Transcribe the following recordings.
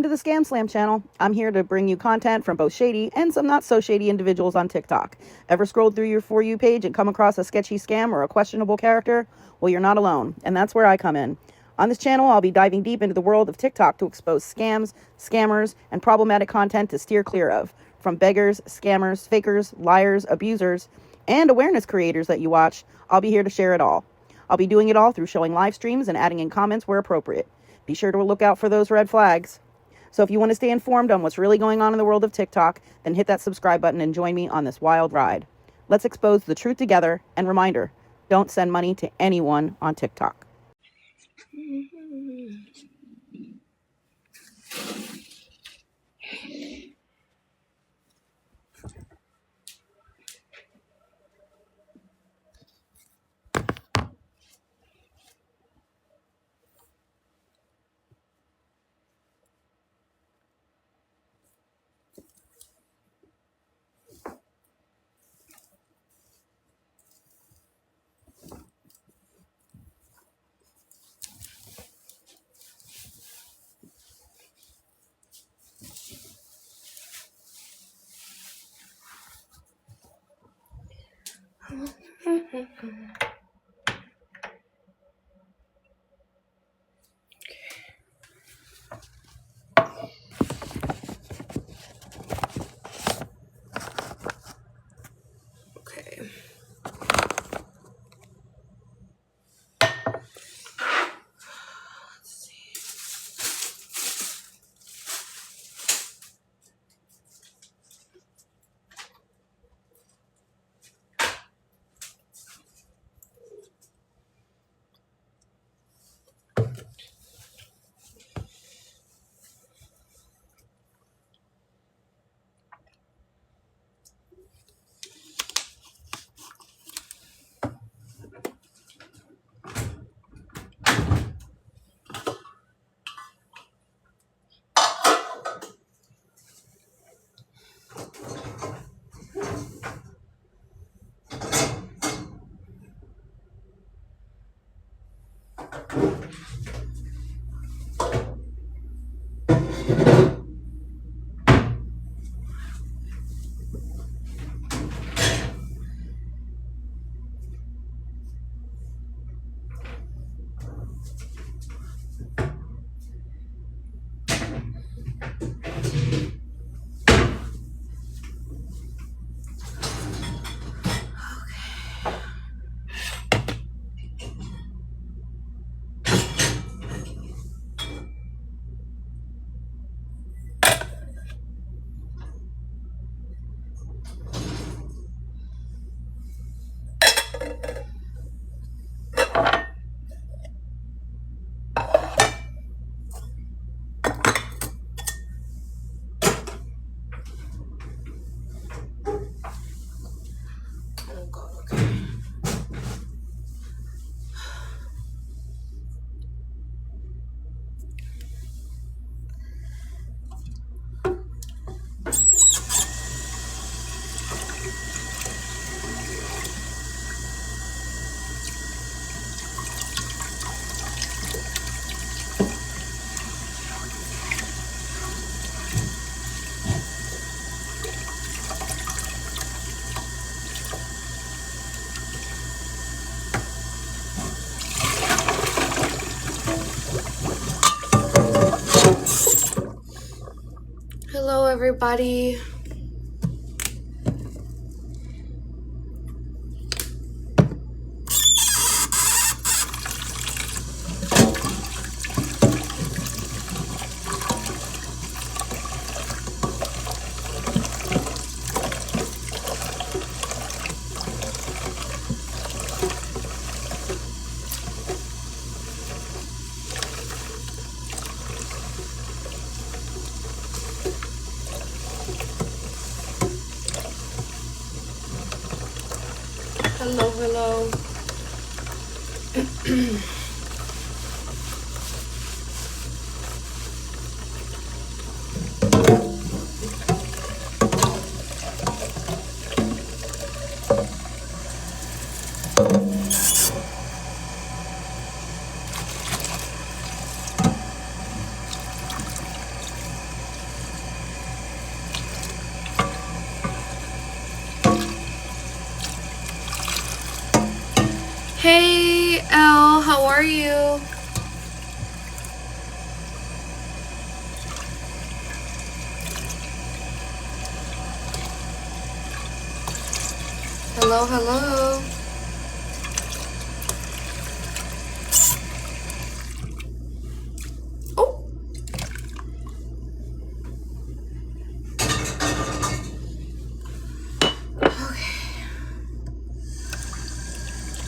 to the Scamslam channel. I'm here to bring you content from both shady and some not so shady individuals on TikTok. Ever scrolled through your For You page and come across a sketchy scam or a questionable character? Well, you're not alone, and that's where I come in. On this channel, I'll be diving deep into the world of TikTok to expose scams, scammers, and problematic content to steer clear of. From beggars, scammers, fakers, liars, abusers, and awareness creators that you watch, I'll be here to share it all. I'll be doing it all through showing live streams and adding in comments where appropriate. Be sure to look out for those red flags. So if you want to stay informed on what's really going on in the world of TikTok, then hit that subscribe button and join me on this wild ride. Let's expose the truth together, and reminder, don't send money to anyone on TikTok. Hello, everybody. Hello. Hey, Elle, how are you? Hello, hello. Oh, okay.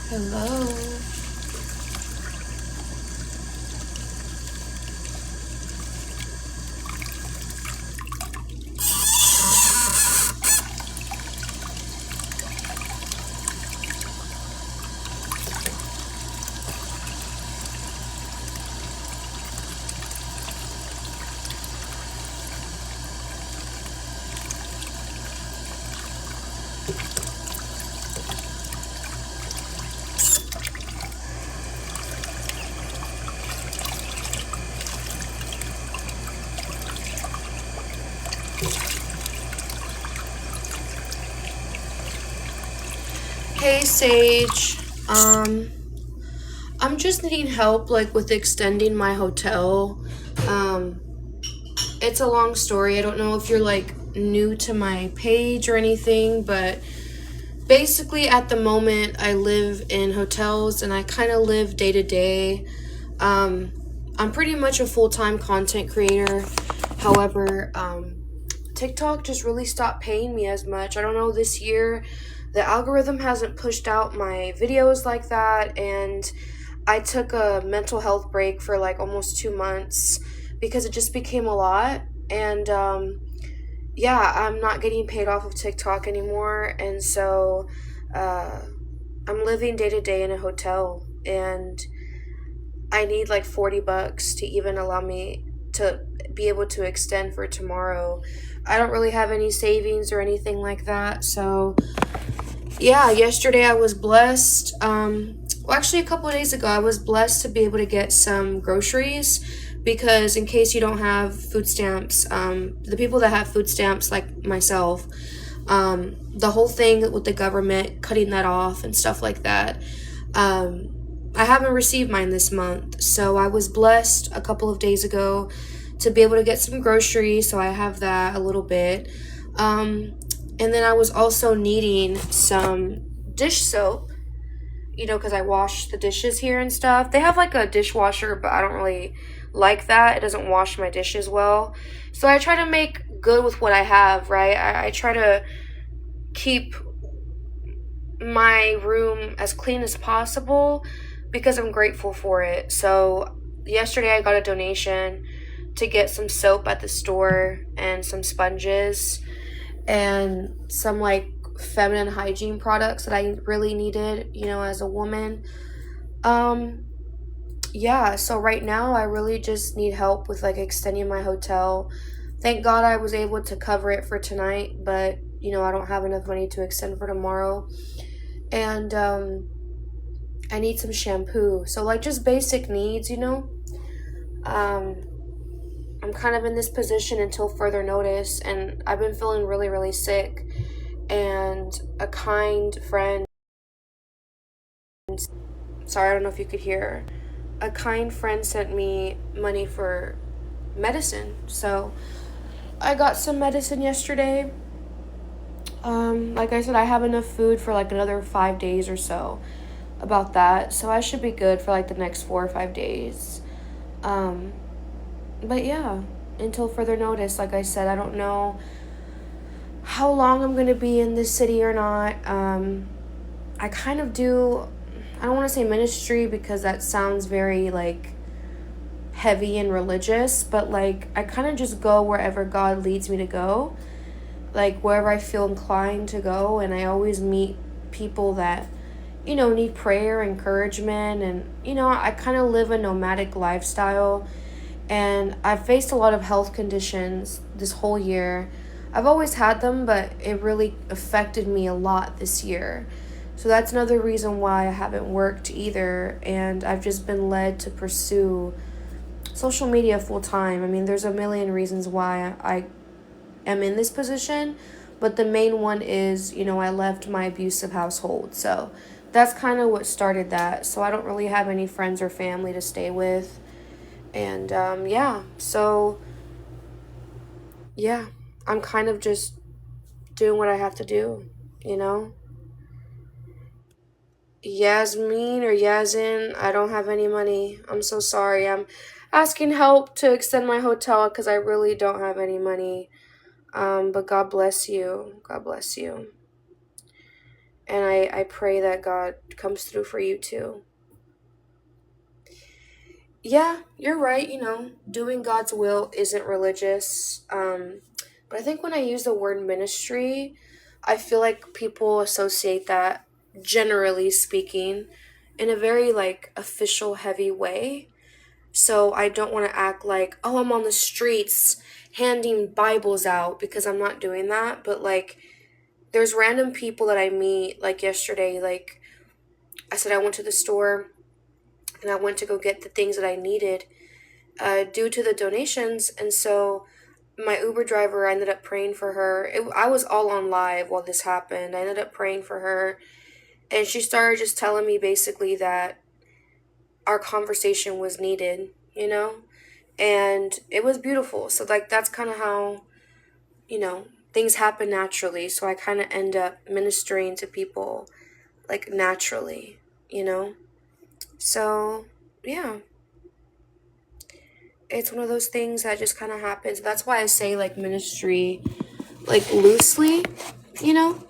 Hello. Hey, Sage. I'm just needing help, like, with extending my hotel. Um, it's a long story. I don't know if you're, like, new to my page or anything, but basically at the moment I live in hotels and I kind of live day to day. I'm pretty much a full-time content creator. However, TikTok just really stopped paying me as much. I don't know, this year the algorithm hasn't pushed out my videos like that, and I took a mental health break for like almost 2 months because it just became a lot. And yeah, I'm not getting paid off of TikTok anymore, and so uh, I'm living day to day in a hotel, and I need like $40 to even allow me to be able to extend for tomorrow. I don't really have any savings or anything like that, so yeah, yesterday I was blessed. Well, actually, a couple of days ago, I was blessed to be able to get some groceries because, in case you don't have food stamps, the people that have food stamps, like myself, the whole thing with the government cutting that off and stuff like that, I haven't received mine this month. So I was blessed a couple of days ago to be able to get some groceries. So I have that a little bit. And then I was also needing some dish soap, because I wash the dishes here and stuff. They have like a dishwasher, but I don't really like that. It doesn't wash my dishes well. So I try to make good with what I have, right? I try to keep my room as clean as possible because I'm grateful for it. So yesterday I got a donation to get some soap at the store and some sponges and some like feminine hygiene products that I really needed, as a woman. Um yeah, so right now I really just need help with like extending my hotel. Thank God I was able to cover it for tonight, but I don't have enough money to extend for tomorrow. And I need some shampoo. So like just basic needs. Um I'm kind of in this position until further notice, and I've been feeling really, really sick. And a kind friend, sorry, I don't know if you could hear, a kind friend sent me money for medicine. So I got some medicine yesterday. Like I said, I have enough food for like another 5 days or so about that. So I should be good for like the next 4 or 5 days. Um, but yeah, until further notice, like I said, I don't know how long I'm going to be in this city or not. I kind of do, I don't want to say ministry because that sounds very like heavy and religious, but like I kind of just go wherever God leads me to go, like wherever I feel inclined to go. And I always meet people that, need prayer, encouragement, and, I kind of live a nomadic lifestyle. And I've faced a lot of health conditions this whole year. I've always had them, but it really affected me a lot this year. So that's another reason why I haven't worked either. And I've just been led to pursue social media full time. I mean, there's a million reasons why I am in this position, but the main one is, I left my abusive household. So that's kind of what started that. So I don't really have any friends or family to stay with. And yeah, so yeah, I'm kind of just doing what I have to do, you know? Yasmin or Yazin, I don't have any money. I'm so sorry. I'm asking help to extend my hotel because I really don't have any money. But God bless you. God bless you. And I pray that God comes through for you too. Yeah, you're right. Doing God's will isn't religious. But I think when I use the word ministry, I feel like people associate that, generally speaking, in a very like official, heavy way. So I don't want to act like, oh, I'm on the streets handing Bibles out, because I'm not doing that. But like, there's random people that I meet, like yesterday, like I said, I went to the store and I went to go get the things that I needed due to the donations. And so my Uber driver, I ended up praying for her. I was all on live while this happened. I ended up praying for her. And she started just telling me basically that our conversation was needed, And it was beautiful. So, like, that's kind of how, things happen naturally. So I kind of end up ministering to people, like, naturally, you know? So, yeah. It's one of those things that just kind of happens. That's why I say like ministry, like loosely, you know.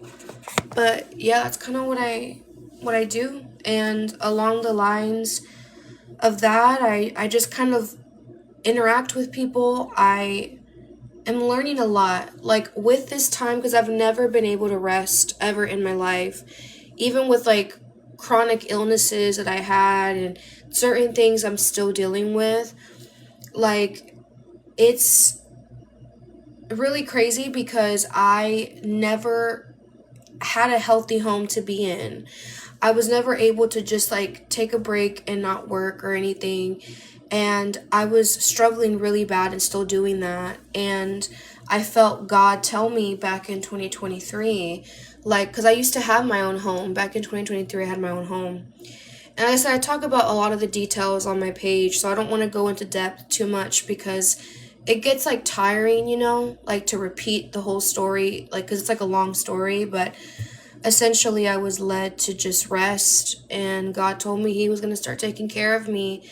But yeah, that's kind of what I do. And along the lines of that, I just kind of interact with people. I am learning a lot, like with this time, because I've never been able to rest ever in my life, even with like chronic illnesses that I had and certain things I'm still dealing with. Like, it's really crazy because I never had a healthy home to be in. I was never able to just like take a break and not work or anything. And I was struggling really bad and still doing that. And I felt God tell me back in 2023, like, because I used to have my own home. Back in 2023, I had my own home. And like I said, I talk about a lot of the details on my page, so I don't want to go into depth too much because it gets like tiring, like to repeat the whole story, like, because it's like a long story. But essentially, I was led to just rest, and God told me He was going to start taking care of me.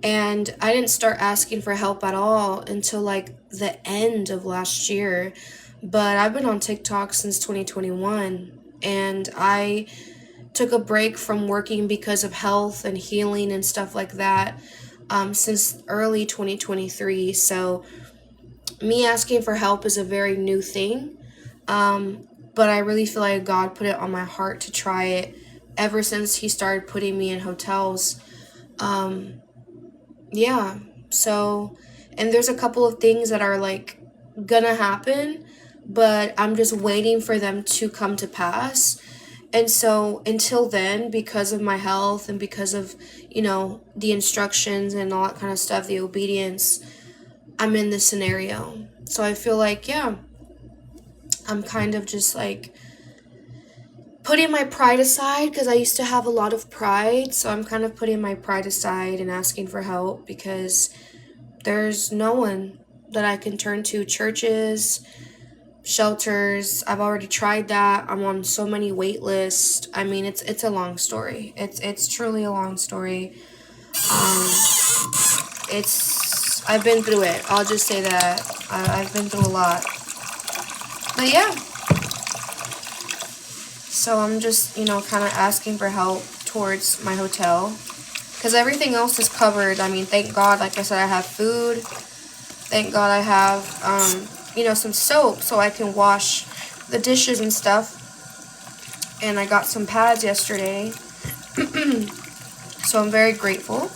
And I didn't start asking for help at all until like the end of last year. But I've been on TikTok since 2021, and I took a break from working because of health and healing and stuff like that since early 2023. So me asking for help is a very new thing. But I really feel like God put it on my heart to try it ever since He started putting me in hotels. Yeah. So, and there's a couple of things that are like gonna happen, but I'm just waiting for them to come to pass. And so until then, because of my health and because of, the instructions and all that kind of stuff, the obedience, I'm in this scenario. So I feel like, yeah, I'm kind of just like putting my pride aside, because I used to have a lot of pride. So I'm kind of putting my pride aside and asking for help because there's no one that I can turn to. Churches, shelters, I've already tried that. I'm on so many wait lists. I mean, it's a long story. It's truly a long story. It's I've been through it. I'll just say that I've been through a lot. But yeah, so I'm just kind of asking for help towards my hotel because everything else is covered. I mean, thank God. Like I said, I have food. Thank God I have some soap so I can wash the dishes and stuff. And I got some pads yesterday. So I'm very grateful.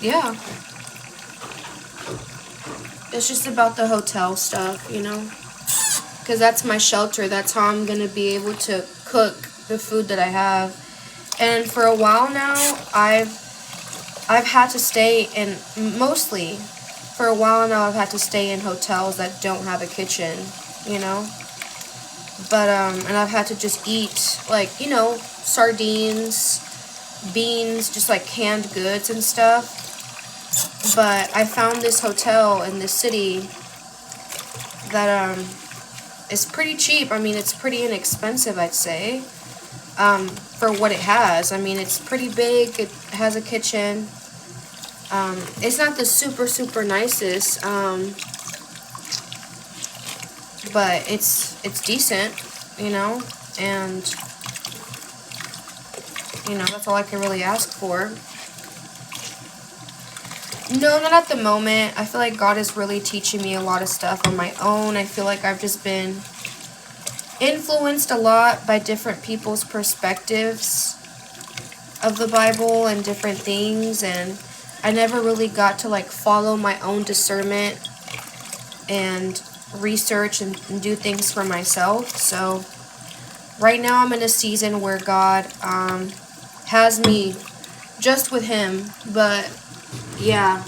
Yeah. It's just about the hotel stuff, because that's my shelter. That's how I'm going to be able to cook the food that I have. And for a while now, I've had to stay in, mostly, for a while now, I've had to stay in hotels that don't have a kitchen, But, and I've had to just eat, like, you know, sardines, beans, just like canned goods and stuff. But I found this hotel in this city that, is pretty cheap. I mean, it's pretty inexpensive, I'd say, for what it has. I mean, it's pretty big. It has a kitchen. It's not the super nicest, but it's decent, you know, and, you know, that's all I can really ask for. No, not at the moment. I feel like God is really teaching me a lot of stuff on my own. I feel like I've just been influenced a lot by different people's perspectives of the Bible and different things, and I never really got to like follow my own discernment and research and do things for myself. So right now I'm in a season where God has me just with him. But yeah,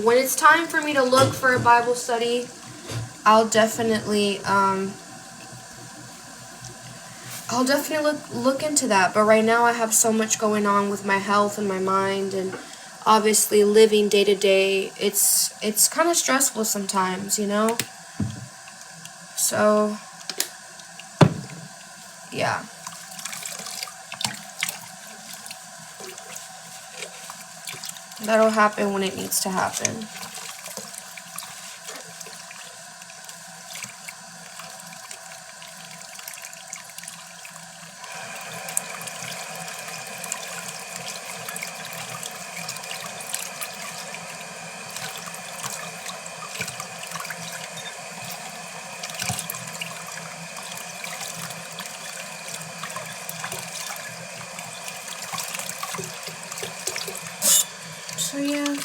when it's time for me to look for a Bible study, I'll definitely look into that. But right now I have so much going on with my health and my mind, and obviously living day to day. It's kind of stressful sometimes, you know? So yeah. That'll happen when it needs to happen. So yeah.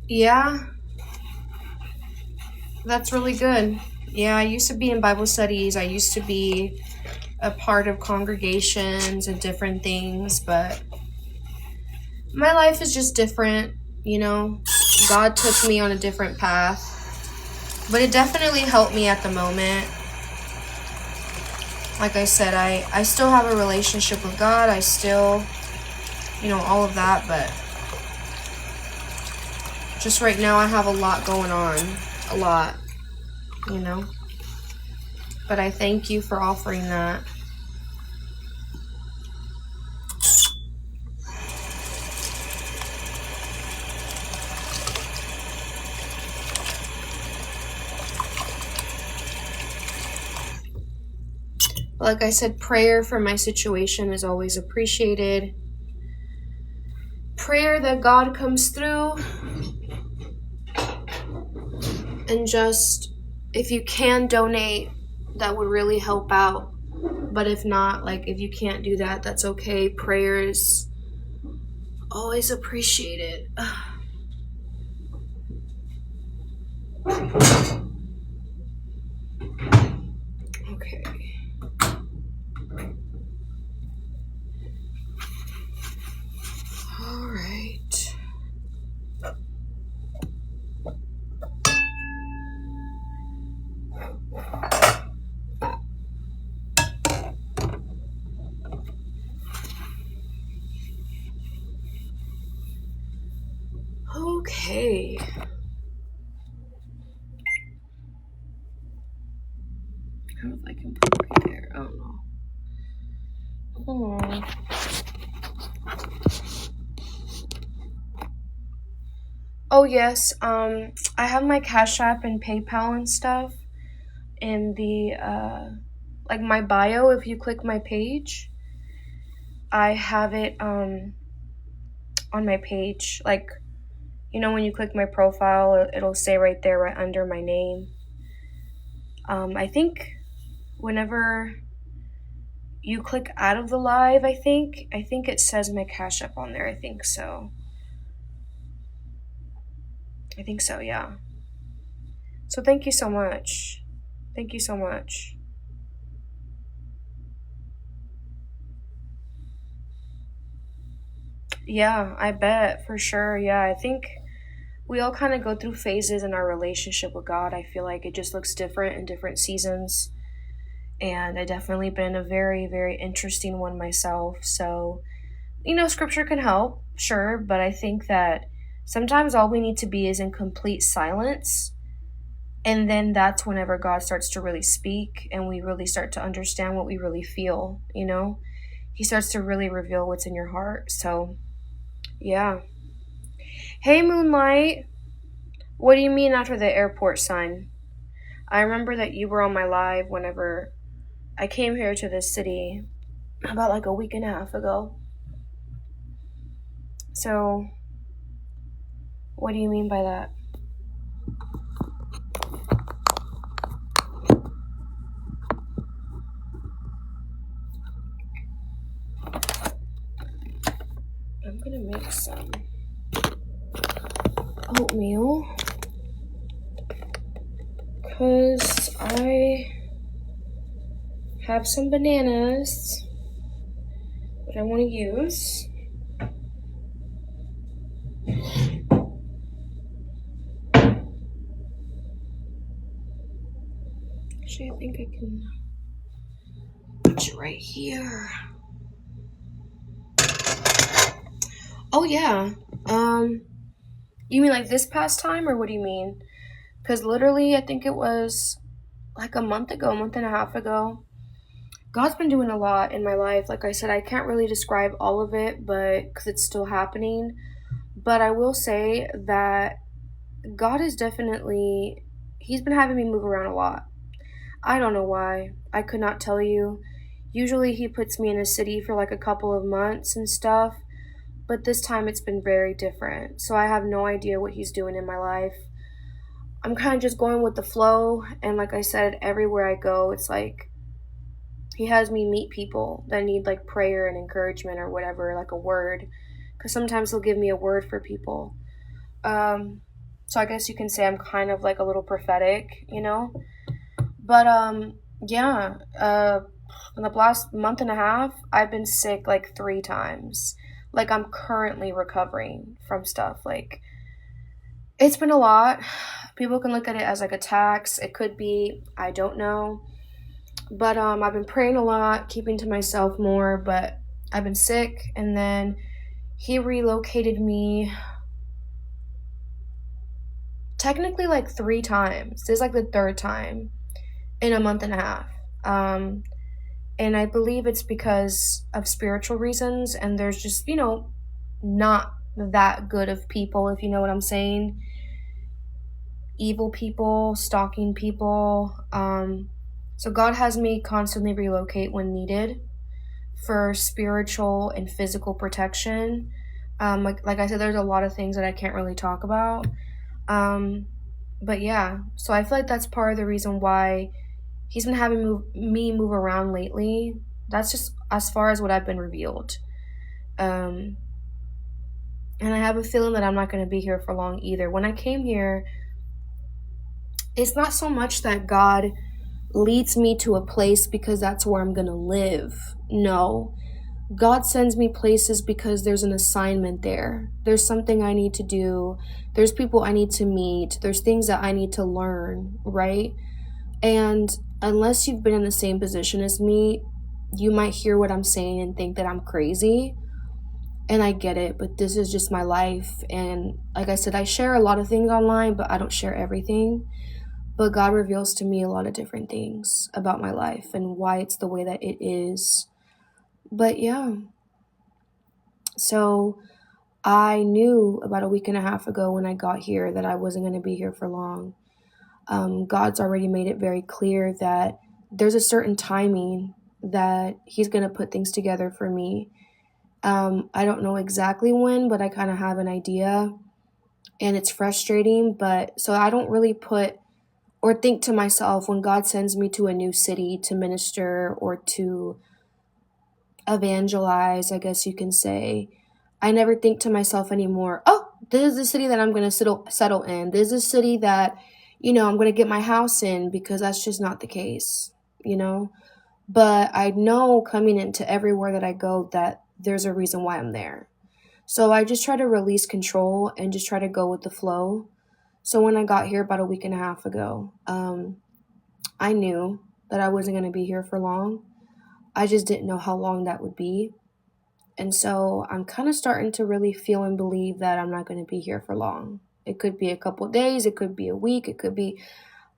Yeah, that's really good. Yeah, I used to be in Bible studies. I used to be a part of congregations and different things, but my life is just different, you know. God took me on a different path, but it definitely helped me at the moment. Like I said, I still have a relationship with God. I still, you know, all of that, but just right now I have a lot going on. A lot, you know. But I thank you for offering that. Like I said, prayer for my situation is always appreciated. Prayer that God comes through. And just, if you can donate, that would really help out. But if not, like, if you can't do that, that's okay. Prayer is always appreciated. Okay. All right. Okay. I don't know if I can put it right there. I don't know. Oh yes. I have my Cash App and PayPal and stuff in the like my bio. If you click my page, I have it on my page. Like, you know, when you click my profile, it'll say right there, right under my name. I think whenever you click out of the live, I think it says my Cash App on there. I think so, yeah. So thank you so much. Thank you so much. Yeah, I bet, for sure. Yeah, I think we all kind of go through phases in our relationship with God. I feel like it just looks different in different seasons. And I definitely been a very, very interesting one myself. So, you know, scripture can help, sure, but I think that sometimes all we need to be is in complete silence. And then that's whenever God starts to really speak and we really start to understand what we really feel, you know? He starts to really reveal what's in your heart. So, yeah. Hey, Moonlight. What do you mean after the airport sign? I remember that you were on my live whenever I came here to this city about like a week and a half ago. So, what do you mean by that? I'm gonna make some oatmeal because I have some bananas that I want to use. Actually, I think I can put you right here. Oh yeah. You mean like this past time, or what do you mean? Because literally, I think it was like a month and a half ago. God's been doing a lot in my life. Like I said, I can't really describe all of it, but because it's still happening. But I will say that God is definitely, He's been having me move around a lot. I don't know why. I could not tell you. Usually He puts me in a city for like a couple of months and stuff, but this time it's been very different. So I have no idea what He's doing in my life. I'm kind of just going with the flow, and like I said, everywhere I go, it's like He has me meet people that need like prayer and encouragement or whatever, like a word, because sometimes He'll give me a word for people. So I guess you can say I'm kind of like a little prophetic, you know? But yeah, in the last month and a half, I've been sick like 3 times. Like I'm currently recovering from stuff. Like it's been a lot. People can look at it as like a tax. It could be, I don't know. But I've been praying a lot, keeping to myself more, but I've been sick, and then He relocated me technically like 3 times. This is like the 3rd time in a month and a half. And I believe it's because of spiritual reasons, and there's just, you know, not that good of people, if you know what I'm saying. Evil people, stalking people. So God has me constantly relocate when needed for spiritual and physical protection. Like I said, there's a lot of things that I can't really talk about. But yeah, so I feel like that's part of the reason why He's been having me move around lately. That's just as far as what I've been revealed. And I have a feeling that I'm not going to be here for long either. When I came here, it's not so much that God leads me to a place because that's where I'm going to live. No. God sends me places because there's an assignment there. There's something I need to do. There's people I need to meet. There's things that I need to learn, right? And unless you've been in the same position as me, you might hear what I'm saying and think that I'm crazy. And I get it, but this is just my life. And like I said, I share a lot of things online, but I don't share everything. But God reveals to me a lot of different things about my life and why it's the way that it is. But yeah. So I knew about a week and a half ago when I got here that I wasn't going to be here for long. God's already made it very clear that there's a certain timing that He's going to put things together for me. I don't know exactly when, but I kind of have an idea, and it's frustrating. But so I don't really put or think to myself when God sends me to a new city to minister or to evangelize, I guess you can say. I never think to myself anymore, oh, this is the city that I'm going to settle in. This is a city that, I'm going to get my house in, because that's just not the case, But I know coming into everywhere that I go that there's a reason why I'm there. So I just try to release control and just try to go with the flow. So when I got here about a week and a half ago, I knew that I wasn't going to be here for long. I just didn't know how long that would be. And so I'm kind of starting to really feel and believe that I'm not going to be here for long. It could be a couple of days, it could be a week, it could be,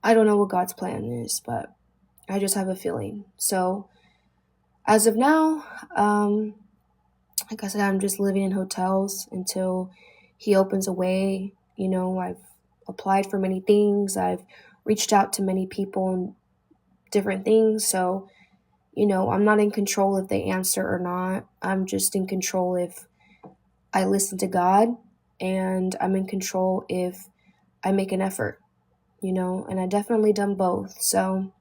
I don't know what God's plan is, but I just have a feeling. So as of now, like I said, I'm just living in hotels until He opens a way. I've applied for many things. I've reached out to many people and different things. So, I'm not in control if they answer or not. I'm just in control if I listen to God, and I'm in control if I make an effort, and I definitely done both. So,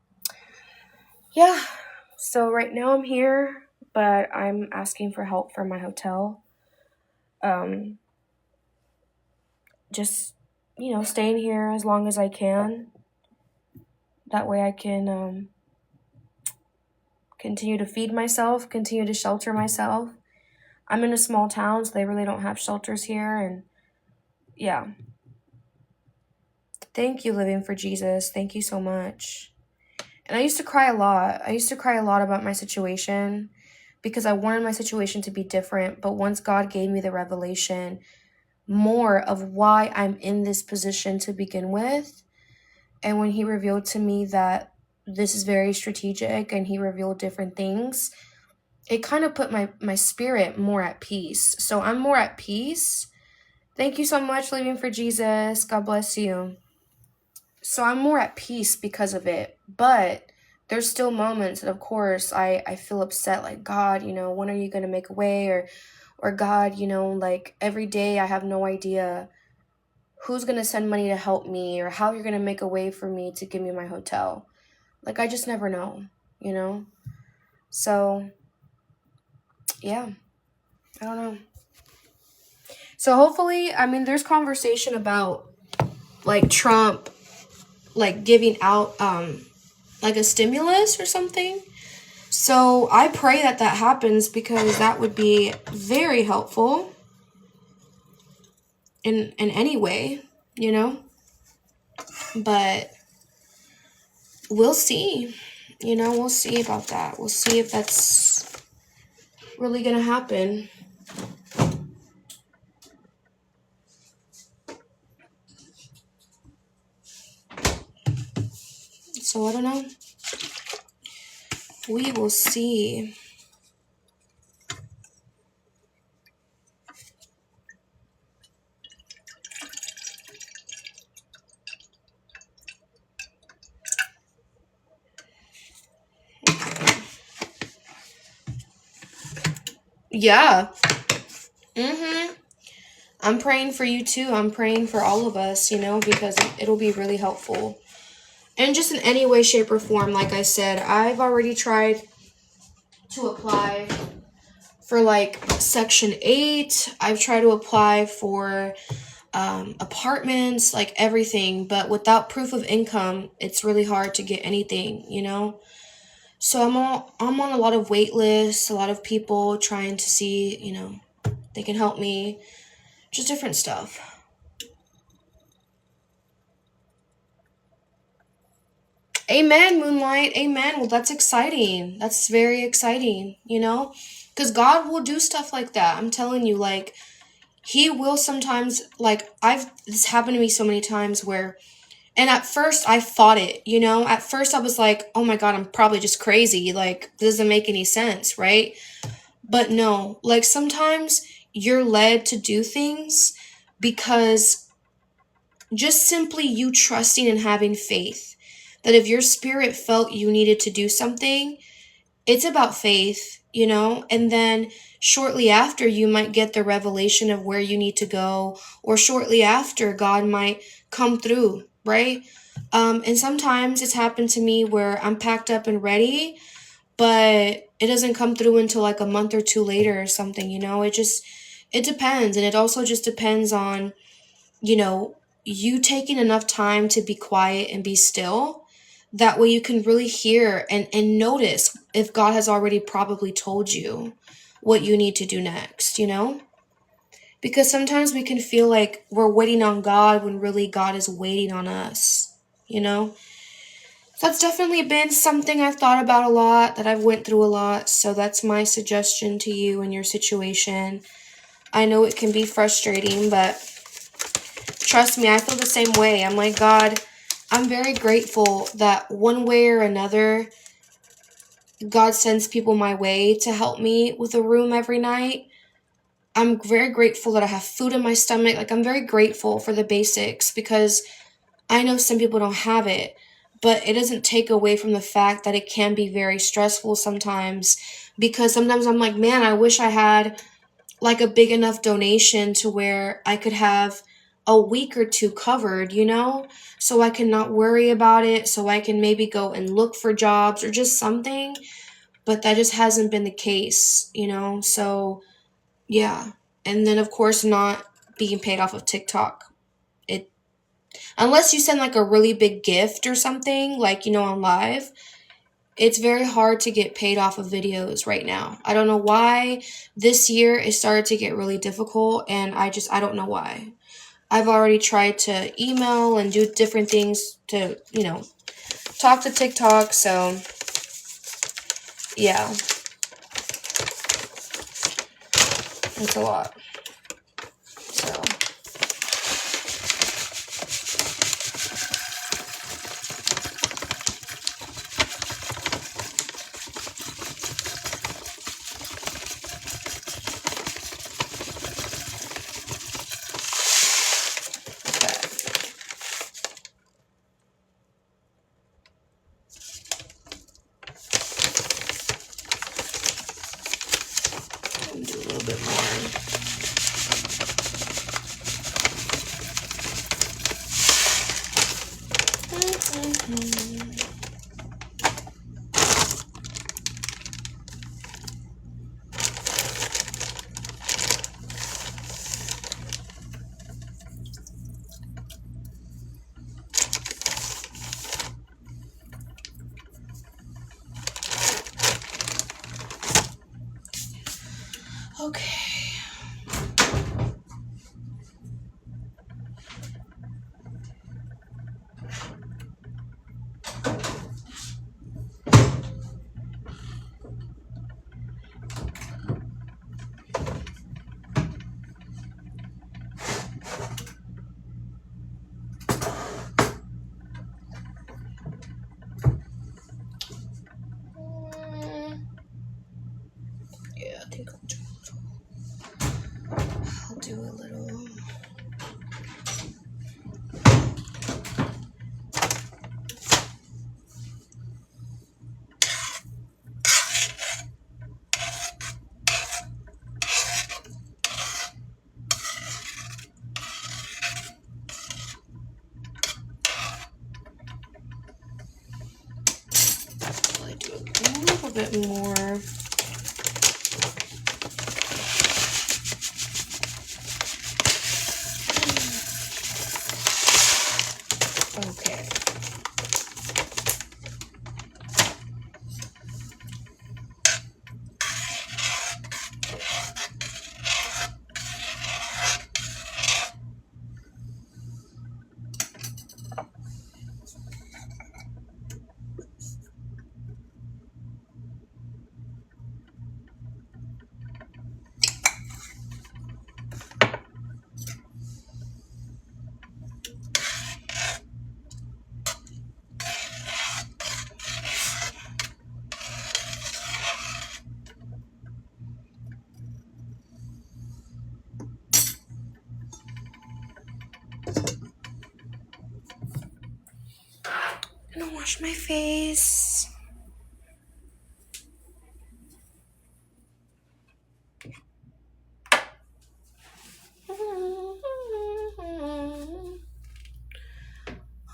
yeah. So right now I'm here, but I'm asking for help from my hotel. Just, staying here as long as I can. That way I can continue to feed myself, continue to shelter myself. I'm in a small town, so they really don't have shelters here. And yeah. Thank you, Living for Jesus. Thank you so much. And I used to cry a lot. I used to cry a lot about my situation because I wanted my situation to be different. But once God gave me the revelation more of why I'm in this position to begin with, and when He revealed to me that this is very strategic and He revealed different things, it kind of put my spirit more at peace. So I'm more at peace. Thank you so much, Living for Jesus. God bless you. So I'm more at peace because of it. But there's still moments that, of course, I feel upset, like, God, when are you going to make a way? Or God, like, every day I have no idea who's going to send money to help me or how you're going to make a way for me to give me my hotel. Like, I just never know, So, yeah, I don't know. So hopefully, there's conversation about, like, Trump, like, giving out, like, a stimulus or something. So I pray that happens, because that would be very helpful in any way, But we'll see. We'll see about that. We'll see if that's really gonna happen. So I don't know. We will see. Yeah. I'm praying for you too. I'm praying for all of us, because it'll be really helpful. And just in any way, shape, or form, like I said, I've already tried to apply for, like, Section 8. I've tried to apply for apartments, like everything. But without proof of income, it's really hard to get anything, So I'm on a lot of wait lists, a lot of people trying to see, they can help me. Just different stuff. Amen, Moonlight. Amen. Well, that's exciting. That's very exciting, Because God will do stuff like that. I'm telling you, like, He will sometimes, like, this happened to me so many times where, and at first I fought it, you know? At first I was like, oh my God, I'm probably just crazy. Like, this doesn't make any sense, right? But no, like, sometimes you're led to do things because just simply you trusting and having faith that if your spirit felt you needed to do something, it's about faith, you know? And then shortly after, you might get the revelation of where you need to go, or shortly after, God might come through, right? And sometimes it's happened to me where I'm packed up and ready, but it doesn't come through until like a month or two later or something, you know? It depends. And it also just depends on, you know, you taking enough time to be quiet and be still. That way you can really hear and notice if God has already probably told you what you need to do next, you know? Because sometimes we can feel like we're waiting on God when really God is waiting on us, you know? That's definitely been something I've thought about a lot, that I've went through a lot. So that's my suggestion to you in your situation. I know it can be frustrating, but trust me, I feel the same way. I'm like, God, I'm very grateful that one way or another, God sends people my way to help me with a room every night. I'm very grateful that I have food in my stomach. Like, I'm very grateful for the basics because I know some people don't have it, but it doesn't take away from the fact that it can be very stressful sometimes, because sometimes I'm like, man, I wish I had like a big enough donation to where I could have a week or two covered, you know, so I can not worry about it, so I can maybe go and look for jobs or just something. But that just hasn't been the case, you know? So, yeah. And then, of course, not being paid off of TikTok. It, unless you send like a really big gift or something, like, you know, on live, it's very hard to get paid off of videos right now. I don't know why this year it started to get really difficult, and I don't know why. I've already tried to email and do different things to, you know, talk to TikTok, so yeah, it's a lot. So do a little bit more. Okay. Yeah, I think I'll do a little. I'll do a little bit more. Okay. wash my face.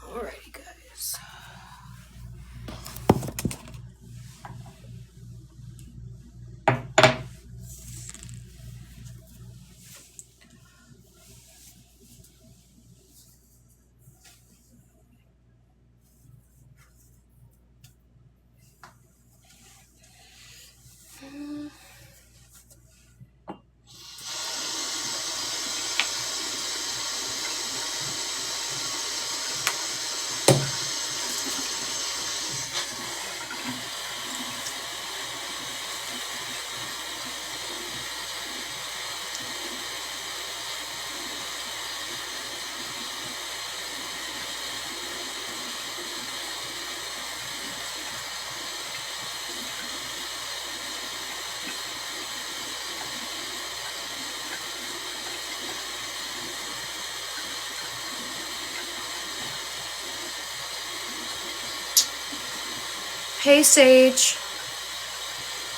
Alrighty, guys. Hey, Sage.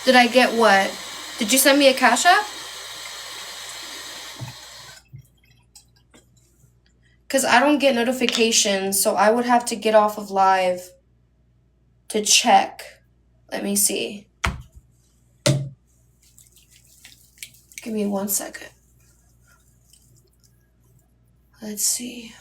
Did I get what? Did you send me a Cash App? Because I don't get notifications, so I would have to get off of live to check. Let me see. Give me 1 second. Let's see.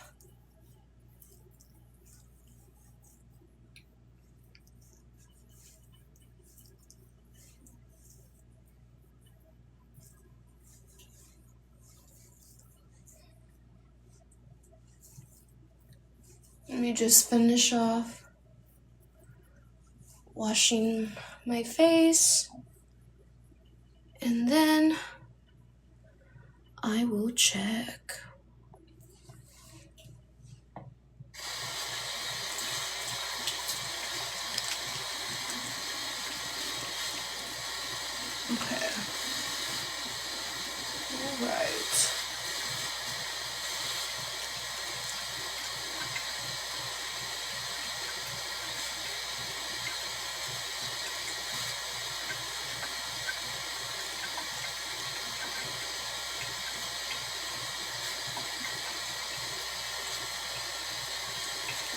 Let me just finish off washing my face, and then I will check. Okay. All right.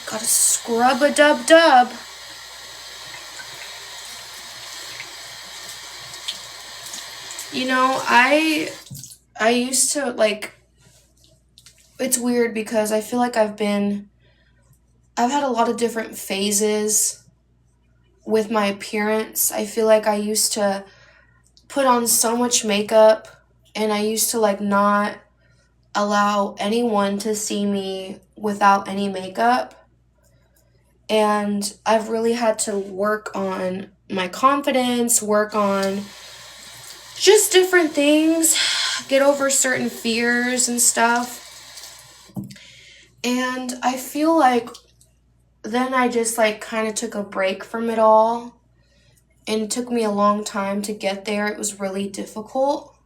Gotta scrub a dub. You know, I used to, like, it's weird because I feel like I've had a lot of different phases with my appearance. I feel like I used to put on so much makeup, and I used to, like, not allow anyone to see me without any makeup. And I've really had to work on my confidence, work on just different things, get over certain fears and stuff. And I feel like then I just, like, kind of took a break from it all. And it took me a long time to get there. It was really difficult.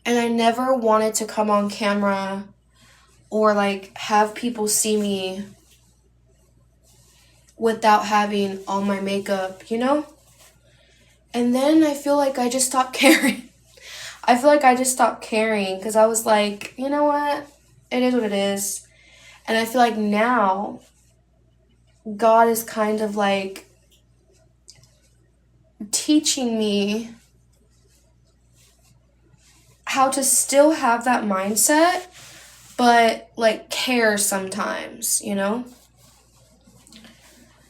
And I never wanted to come on camera or, like, have people see me without having all my makeup, you know? And then I feel like I just stopped caring. I feel like I just stopped caring because I was like, you know what? It is what it is. And I feel like now God is kind of, like, teaching me how to still have that mindset, but, like, care sometimes, you know?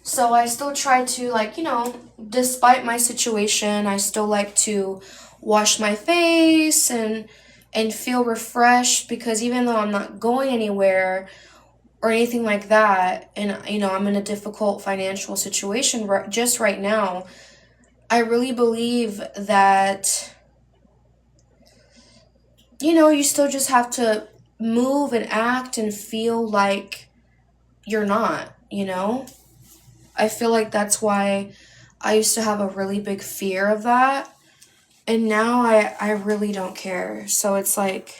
So I still try to, like, you know, despite my situation, I still like to wash my face and feel refreshed, because even though I'm not going anywhere or anything like that, and, you know, I'm in a difficult financial situation just right now, I really believe that, you know, you still just have to move and act and feel like you're not, you know? I feel like that's why I used to have a really big fear of that. And now I really don't care. So it's like,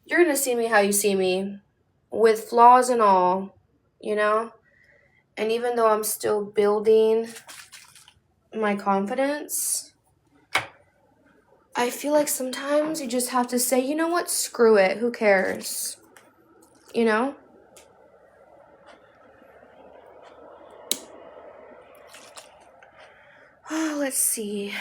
you're going to see me how you see me, with flaws and all, you know? And even though I'm still building my confidence, I feel like sometimes you just have to say, you know what, screw it, who cares? You know? Oh, let's see.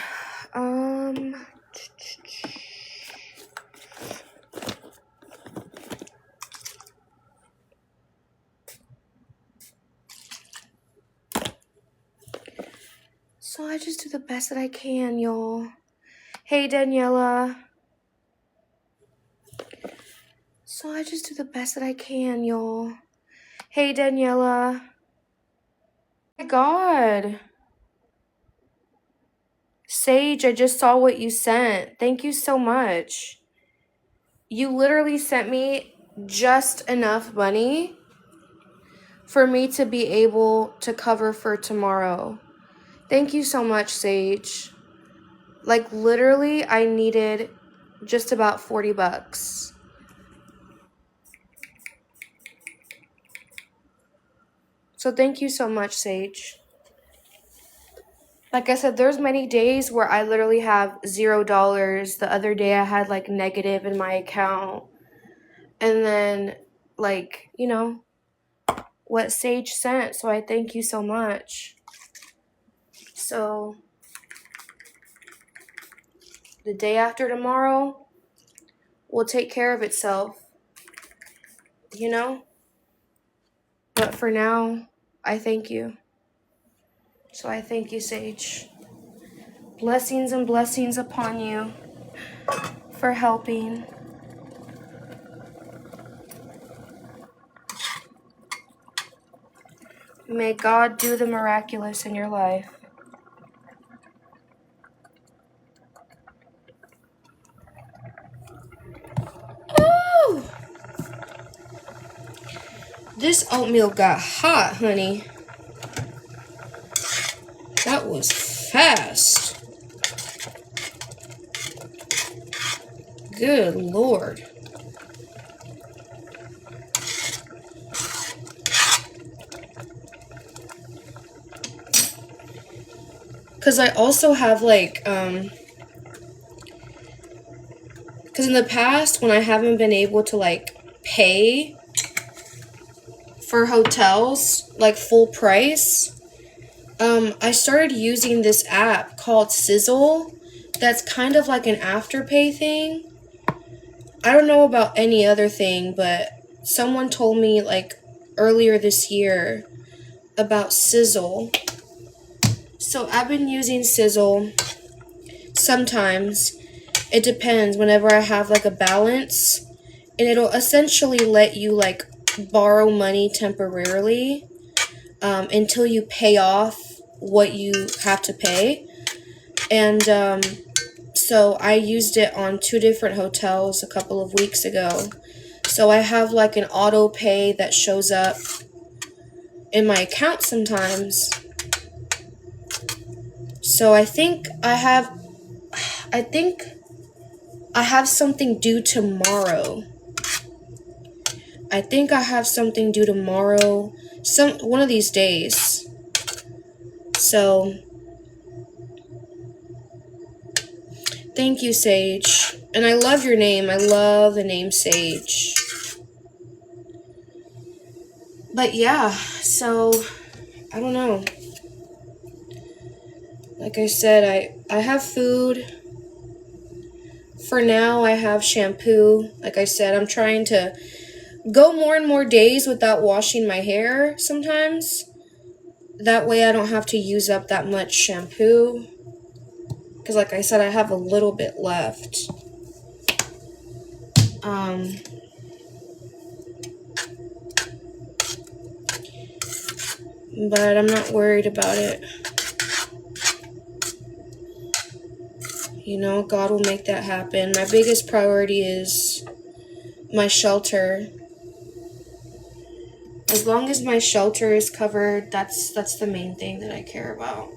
So I just do the best that I can, y'all. Hey, Daniela. So I just do the best that I can, y'all. Hey, Daniela. Oh my God. Sage, I just saw what you sent. Thank you so much. You literally sent me just enough money for me to be able to cover for tomorrow. Thank you so much, Sage. Like, literally, I needed just about $40. So thank you so much, Sage. Like I said, there's many days where I literally have $0. The other day I had like negative in my account. And then, like, you know, what Sage sent. So I thank you so much. So the day after tomorrow will take care of itself, you know? But for now, I thank you. So I thank you, Sage. Blessings and blessings upon you for helping. May God do the miraculous in your life. Ooh! This oatmeal got hot, honey. That was fast. Good Lord. Because I also have like, because in the past when I haven't been able to like pay for hotels, like full price, I started using this app called Sizzle that's kind of like an Afterpay thing. I don't know about any other thing, but someone told me like earlier this year about Sizzle. So I've been using Sizzle sometimes. It depends whenever I have like a balance, and it'll essentially let you like borrow money temporarily until you pay off what you have to pay. And so I used it on 2 different hotels a couple of weeks ago. So I have like an auto pay that shows up in my account sometimes. So I think I have something due tomorrow. One of these days. So thank you, Sage. And I love your name. I love the name Sage. But yeah, so I don't know. Like I said, I have food. For now, I have shampoo. Like I said, I'm trying to go more and more days without washing my hair sometimes. That way I don't have to use up that much shampoo. Because like I said, I have a little bit left. But I'm not worried about it. You know, God will make that happen. My biggest priority is my shelter. As long as my shelter is covered, that's the main thing that I care about.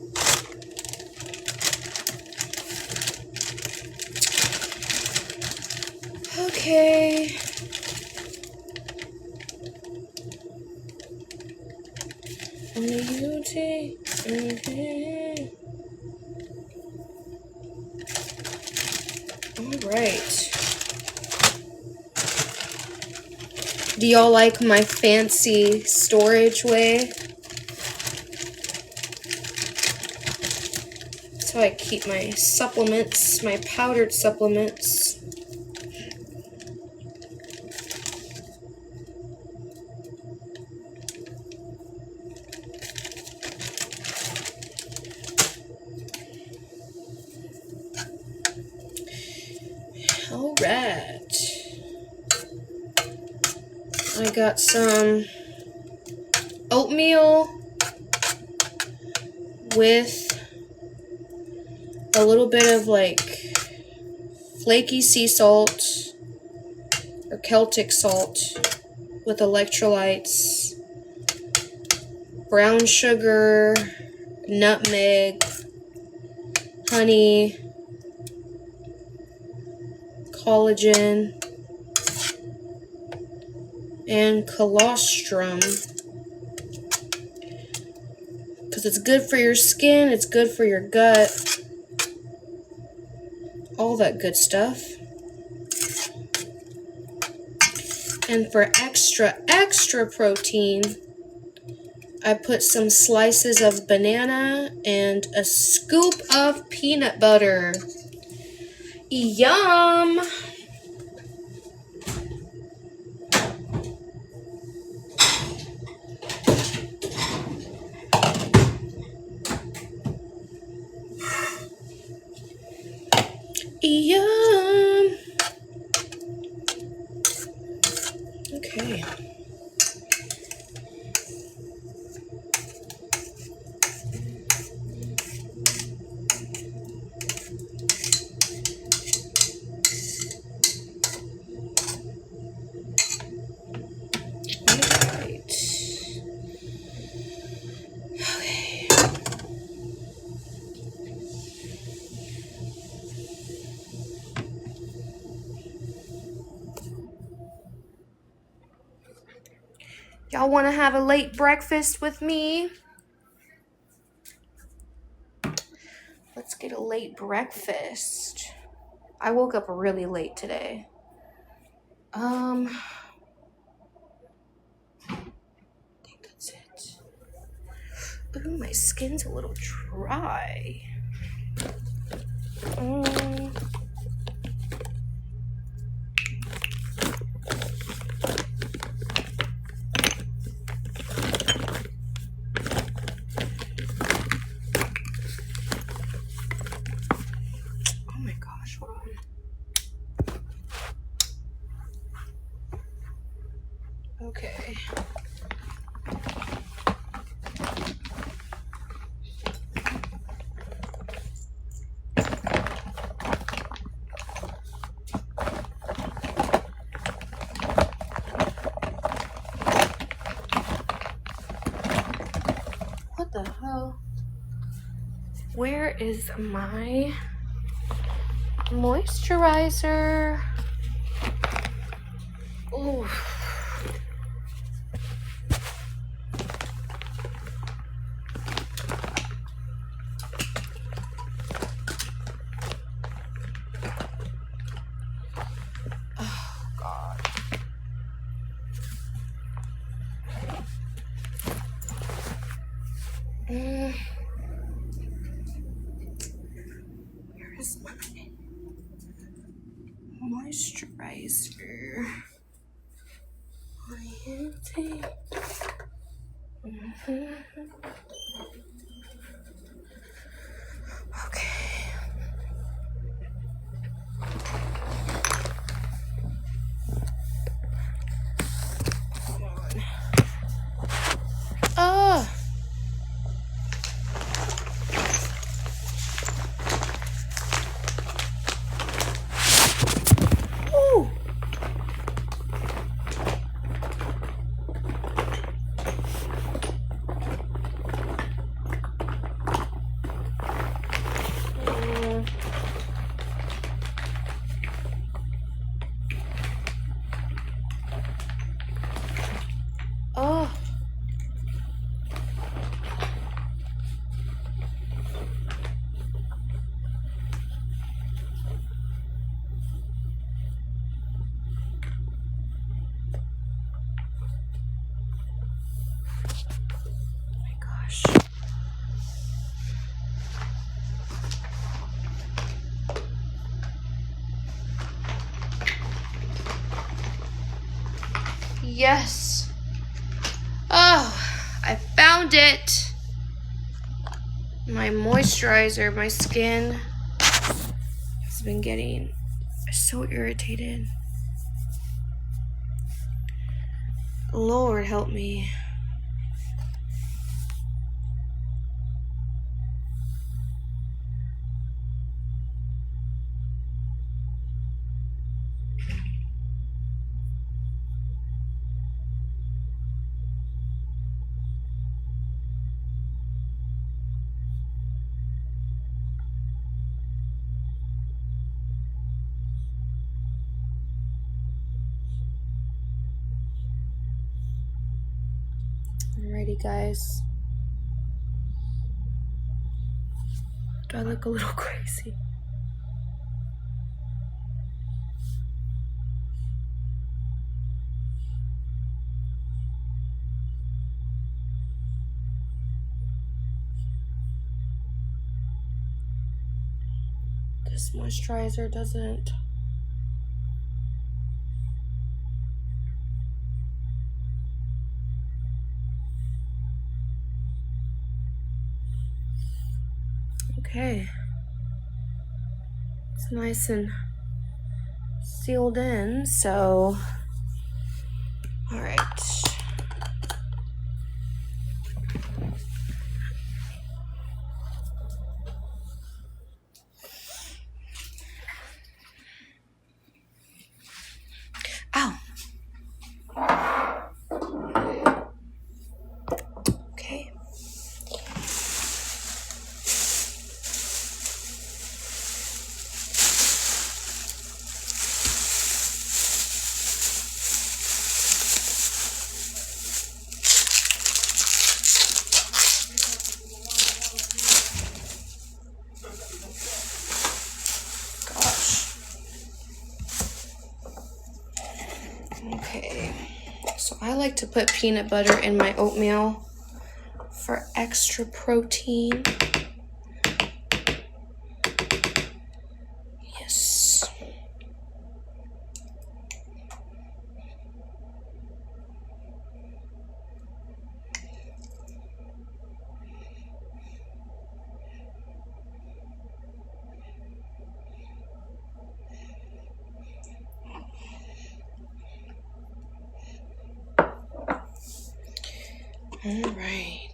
Okay. All right. Do y'all like my fancy storage way? That's how I keep my supplements, my powdered supplements. All right. I got some oatmeal with a little bit of like flaky sea salt or Celtic salt with electrolytes, brown sugar, nutmeg, honey, collagen, and colostrum. Because it's good for your skin, it's good for your gut, all that good stuff. And for extra protein, I put some slices of banana and a scoop of peanut butter. Yum! Yum! Okay. Y'all want to have a late breakfast with me? Let's get a late breakfast. I woke up really late today. I think that's it. Ooh, my skin's a little dry. Okay. What the hell? Where is my moisturizer? Ooh. Where is my moisturizer? Okay. Come on. Ah. Yes. Oh, I found it. My moisturizer, my skin has been getting so irritated. Lord help me. Alrighty, guys. Do I look a little crazy? This moisturizer doesn't. Okay. It's nice and sealed in, so. Alright. Ow. Okay. Gosh. Okay. So I like to put peanut butter in my oatmeal for extra protein. Yes. All right.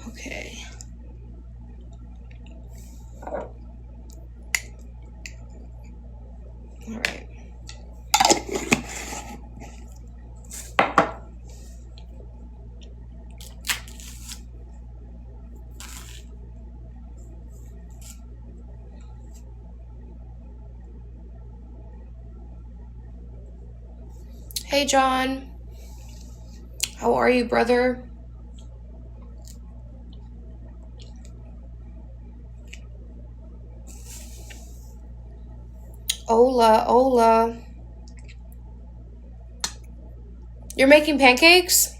Okay. All right. Hey, John. How are you, brother? Hola, hola. You're making pancakes?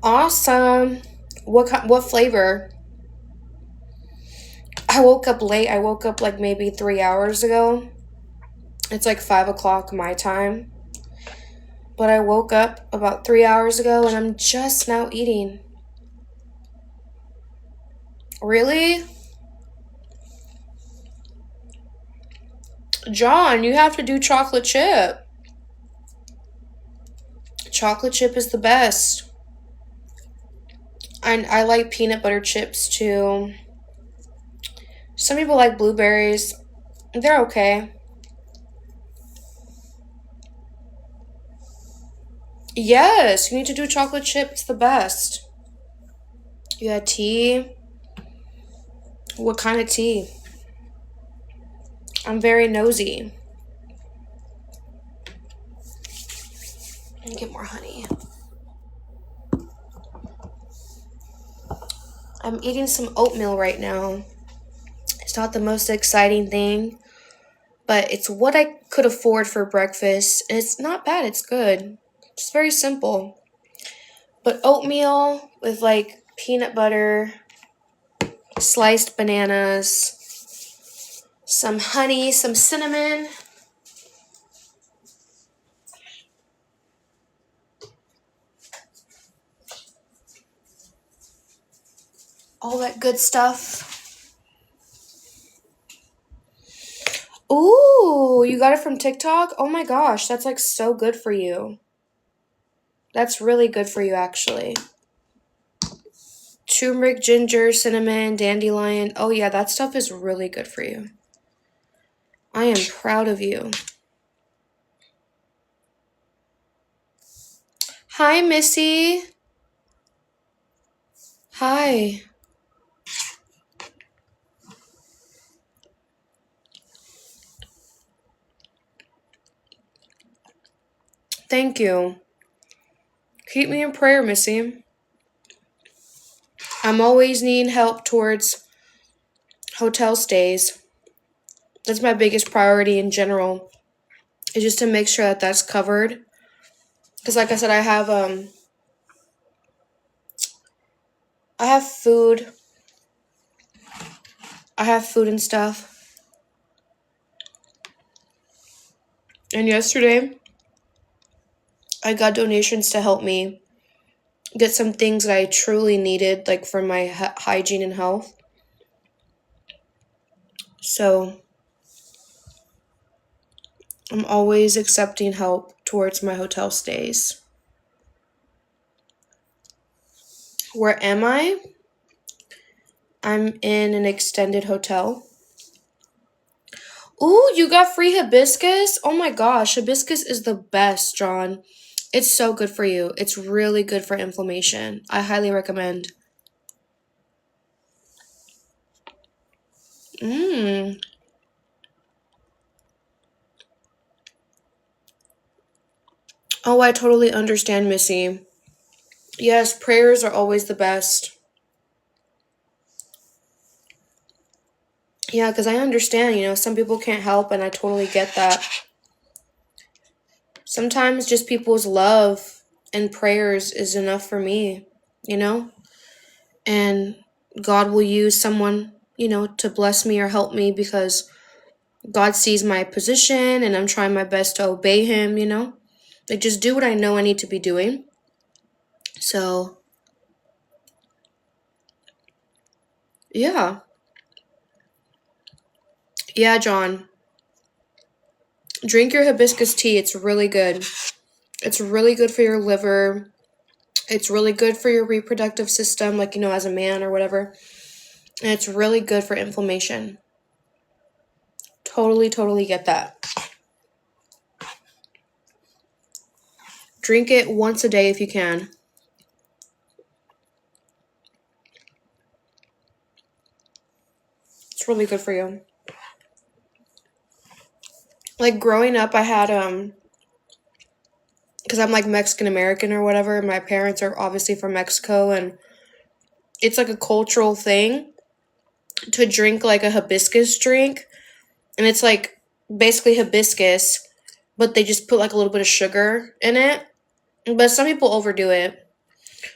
Awesome. What flavor? I woke up late. I woke up like maybe 3 hours ago. It's like 5 o'clock my time. But I woke up about 3 hours ago and I'm just now eating. Really? John, you have to do chocolate chip. Chocolate chip is the best. And I like peanut butter chips too. Some people like blueberries. They're okay. Yes, you need to do chocolate chip. It's the best. You had tea? What kind of tea? I'm very nosy. Let me get more honey. I'm eating some oatmeal right now. It's not the most exciting thing, but it's what I could afford for breakfast. And it's not bad, it's good. It's very simple. But oatmeal with like peanut butter, sliced bananas, some honey, some cinnamon. All that good stuff. Ooh, you got it from TikTok? Oh my gosh, that's like so good for you. That's really good for you, actually. Turmeric, ginger, cinnamon, dandelion. Oh yeah, that stuff is really good for you. I am proud of you. Hi, Missy. Hi. Thank you. Keep me in prayer, Missy. I'm always needing help towards hotel stays. That's my biggest priority in general, is just to make sure that that's covered. Because like I said, I have food. I have food and stuff. And yesterday, I got donations to help me get some things that I truly needed, like for my hygiene and health. So I'm always accepting help towards my hotel stays. Where am I? I'm in an extended hotel. Ooh, you got free hibiscus? Oh my gosh, hibiscus is the best, John. It's so good for you. It's really good for inflammation. I highly recommend. Oh, I totally understand, Missy. Yes, prayers are always the best. Yeah, because I understand, some people can't help, and I totally get that. Sometimes just people's love and prayers is enough for me, you know? And God will use someone, to bless me or help me because God sees my position and I'm trying my best to obey Him, Like, just do what I know I need to be doing. So, yeah. Yeah, John. Drink your hibiscus tea. It's really good. It's really good for your liver. It's really good for your reproductive system, like, as a man or whatever. And it's really good for inflammation. Totally, totally get that. Drink it once a day if you can. It's really good for you. Like, growing up, I had, because I'm, like, Mexican American or whatever. My parents are obviously from Mexico, and it's, like, a cultural thing to drink, like, a hibiscus drink. And it's, like, basically hibiscus, but they just put, like, a little bit of sugar in it. But some people overdo it.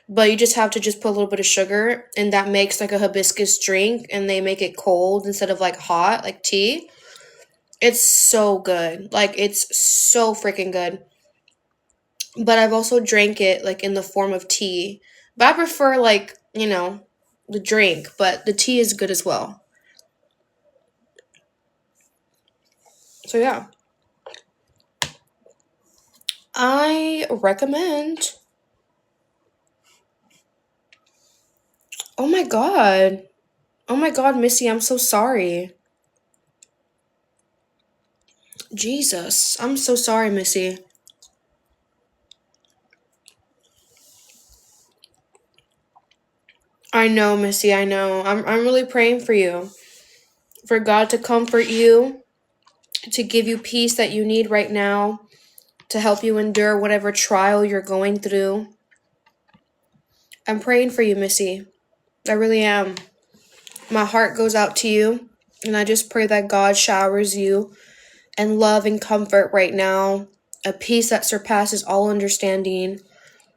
But you just have to just put a little bit of sugar, and that makes, like, a hibiscus drink, and they make it cold instead of, like, hot, like tea. It's so good. Like, it's so freaking good. But I've also drank it, like, in the form of tea. But I prefer, like, the drink, but the tea is good as well. So, yeah. I recommend. Oh my god. Oh my god, Missy, I'm so sorry. Jesus. I'm so sorry, Missy. I know, Missy, I know. I'm really praying for you. For God to comfort you, to give you peace that you need right now, to help you endure whatever trial you're going through. I'm praying for you, Missy. I really am. My heart goes out to you, and I just pray that God showers you and love and comfort right now, a peace that surpasses all understanding.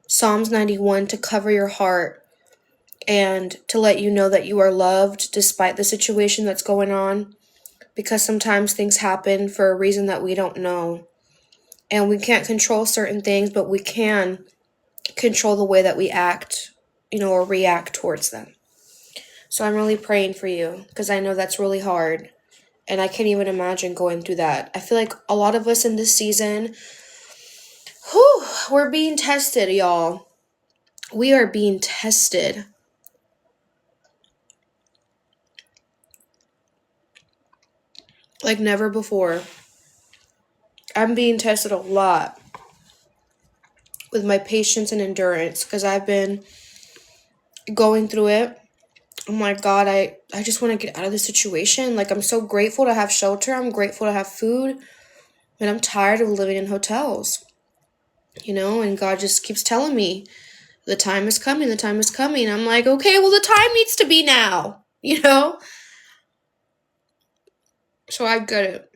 Psalms 91 to cover your heart and to let you know that you are loved despite the situation that's going on, because sometimes things happen for a reason that we don't know. And we can't control certain things, but we can control the way that we act, or react towards them. So I'm really praying for you because I know that's really hard. And I can't even imagine going through that. I feel like a lot of us in this season, we're being tested, y'all. We are being tested. Like never before. I'm being tested a lot with my patience and endurance because I've been going through it. Oh my God, I just want to get out of this situation. Like, I'm so grateful to have shelter. I'm grateful to have food. And I'm tired of living in hotels. And God just keeps telling me, the time is coming, the time is coming. I'm like, okay, well, the time needs to be now, So I get it.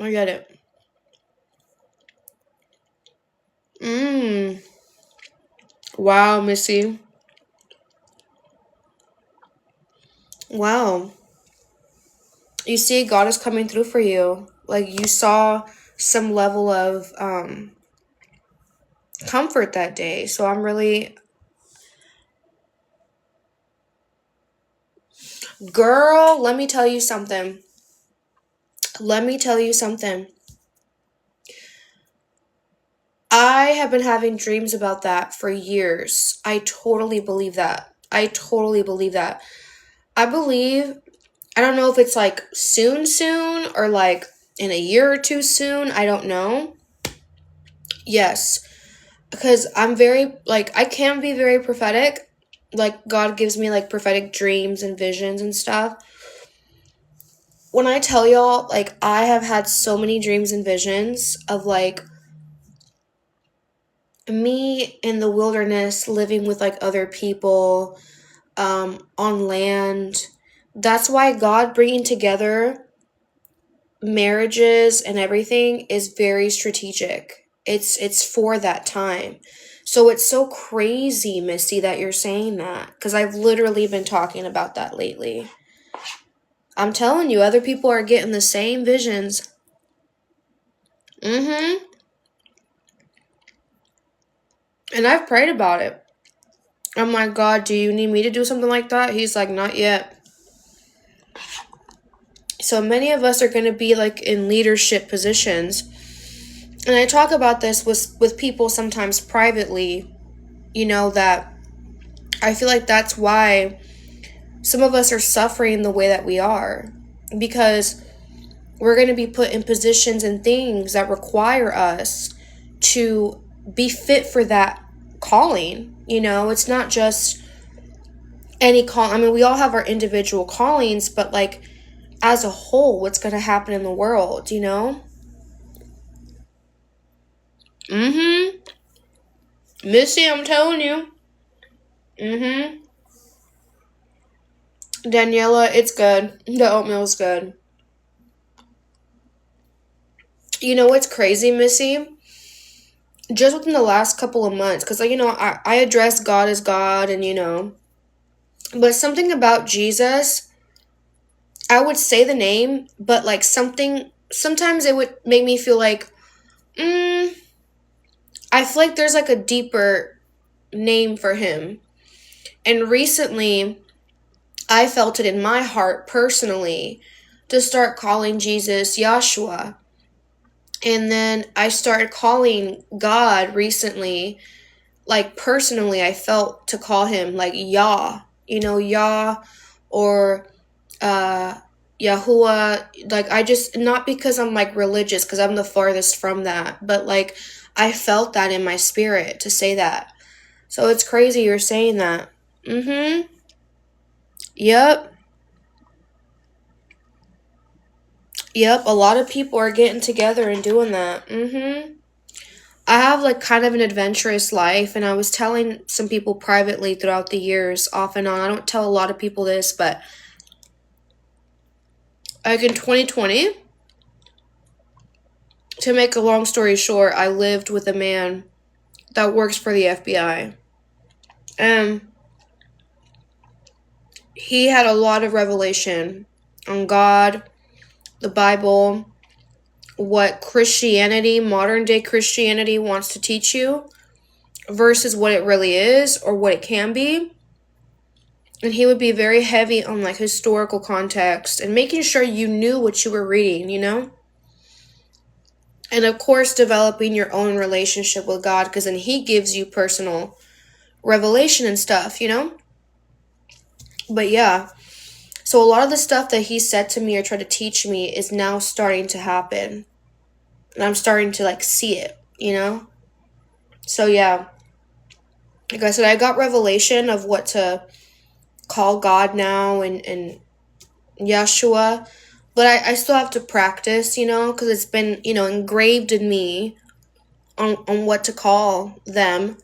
I get it. Wow, Missy. Wow. You see, God is coming through for you. Like, you saw some level of comfort that day. So I'm really... Girl, let me tell you something. I have been having dreams about that for years. I totally believe that. I believe, I don't know if it's like soon or like in a year or two soon. I don't know. Yes. Because I'm very, I can be very prophetic. Like, God gives me like prophetic dreams and visions and stuff. When I tell y'all, I have had so many dreams and visions of me in the wilderness living with other people on land. That's why God bringing together marriages and everything is very strategic. It's for that time. So it's so crazy, Misty, that you're saying that, because I've literally been talking about that lately. I'm telling you, other people are getting the same visions. And I've prayed about it. I'm like, God, do you need me to do something like that? He's like, not yet. So many of us are going to be in leadership positions. And I talk about this with people sometimes privately, that I feel like that's why some of us are suffering the way that we are. Because we're going to be put in positions and things that require us to be fit for that calling. It's not just any call. I mean, we all have our individual callings, but as a whole, what's going to happen in the world, Missy, I'm telling you. Daniela, it's good. The oatmeal's good. You know what's crazy, Missy? Just within the last couple of months, because, I address God as God, and, but something about Jesus, I would say the name, but, sometimes it would make me feel I feel like there's, a deeper name for him. And recently, I felt it in my heart, personally, to start calling Jesus Yahshua. And then I started calling God recently, personally, I felt to call him Yah, Yah, or Yahuwah. I just, not because I'm religious, because I'm the farthest from that, but I felt that in my spirit to say that. So it's crazy you're saying that. Yep, a lot of people are getting together and doing that. I have like kind of an adventurous life, and I was telling some people privately throughout the years, off and on. I don't tell a lot of people this, but like in 2020, to make a long story short, I lived with a man that works for the FBI. And he had a lot of revelation on God, the Bible, what Christianity, modern day Christianity, wants to teach you versus what it really is or what it can be. And he would be very heavy on like historical context and making sure you knew what you were reading, you know? And of course, developing your own relationship with God, because then he gives you personal revelation and stuff, you know? But yeah, so a lot of the stuff that he said to me or tried to teach me is now starting to happen. And I'm starting to like see it, you know? So yeah, like I said, I got revelation of what to call God now and Yeshua, but I still have to practice, you know, because it's been, you know, engraved in me on what to call them.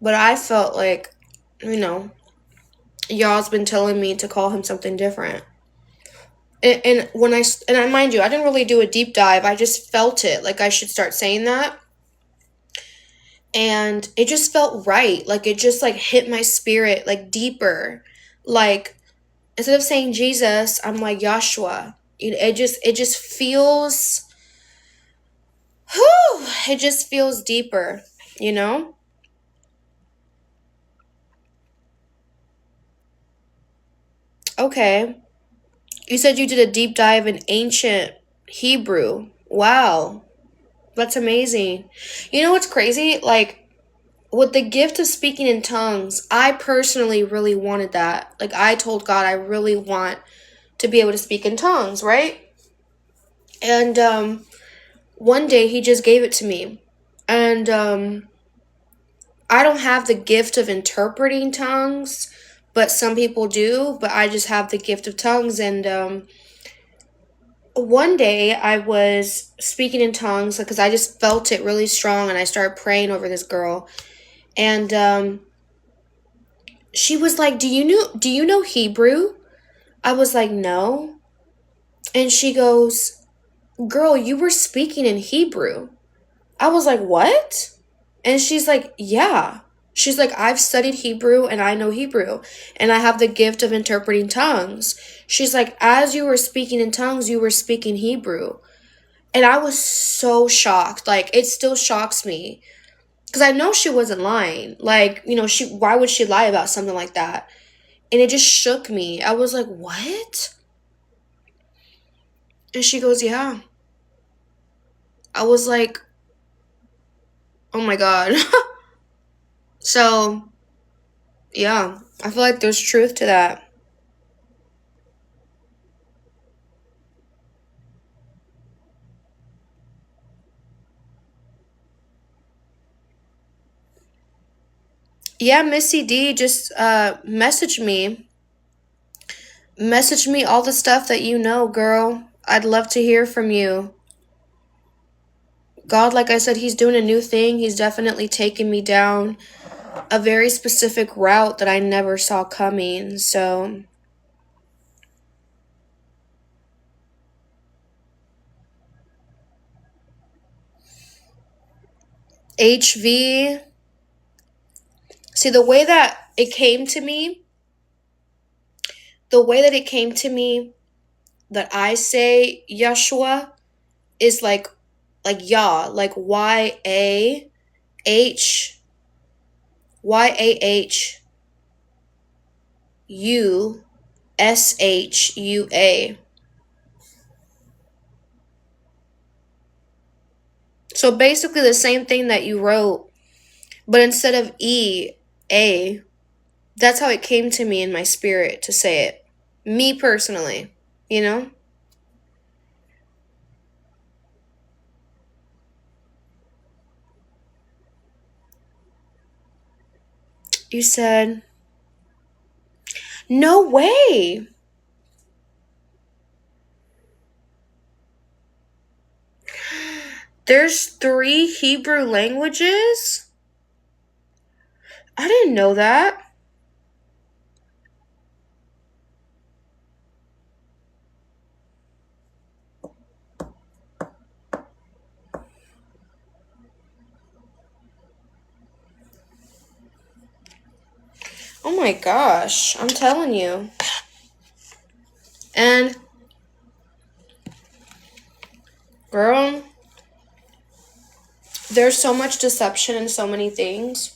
But I felt like, you know, y'all's been telling me to call him something different. And when I mind you, I didn't really do a deep dive. I just felt it, like I should start saying that. And it just felt right. Like it just like hit my spirit like deeper. Like instead of saying Jesus, I'm like Joshua. It just feels whew, it just feels deeper, you know? Okay. You said you did a deep dive in ancient Hebrew. Wow. That's amazing. You know what's crazy? Like with the gift of speaking in tongues, I personally really wanted that. Like I told God I really want to be able to speak in tongues, right? And one day he just gave it to me. And I don't have the gift of interpreting tongues, but some people do, but I just have the gift of tongues. And one day I was speaking in tongues because I just felt it really strong, and I started praying over this girl. And she was like, "Do you know Hebrew?" I was like, "No." And she goes, "Girl, you were speaking in Hebrew." I was like, "What?" And she's like, "Yeah." She's like, "I've studied Hebrew and I know Hebrew, and I have the gift of interpreting tongues." She's like, "As you were speaking in tongues, you were speaking Hebrew." And I was so shocked. Like, it still shocks me. Because I know she wasn't lying. Like, you know, why would she lie about something like that? And it just shook me. I was like, "What?" And she goes, "Yeah." I was like, "Oh my God." So, yeah, I feel like there's truth to that. Yeah, Missy D, just message me. Message me all the stuff that you know, girl. I'd love to hear from you. God, like I said, he's doing a new thing. He's definitely taking me down a very specific route that I never saw coming. So, HV, see the way that it came to me, the way that it came to me that I say Yeshua is like Yah, like H Yahshua. So basically the same thing that you wrote, but instead of A, that's how it came to me in my spirit to say it. Me personally, you know? You said, "No way." There's 3 Hebrew languages? I didn't know that. Oh my gosh, I'm telling you. And, girl, there's so much deception in so many things.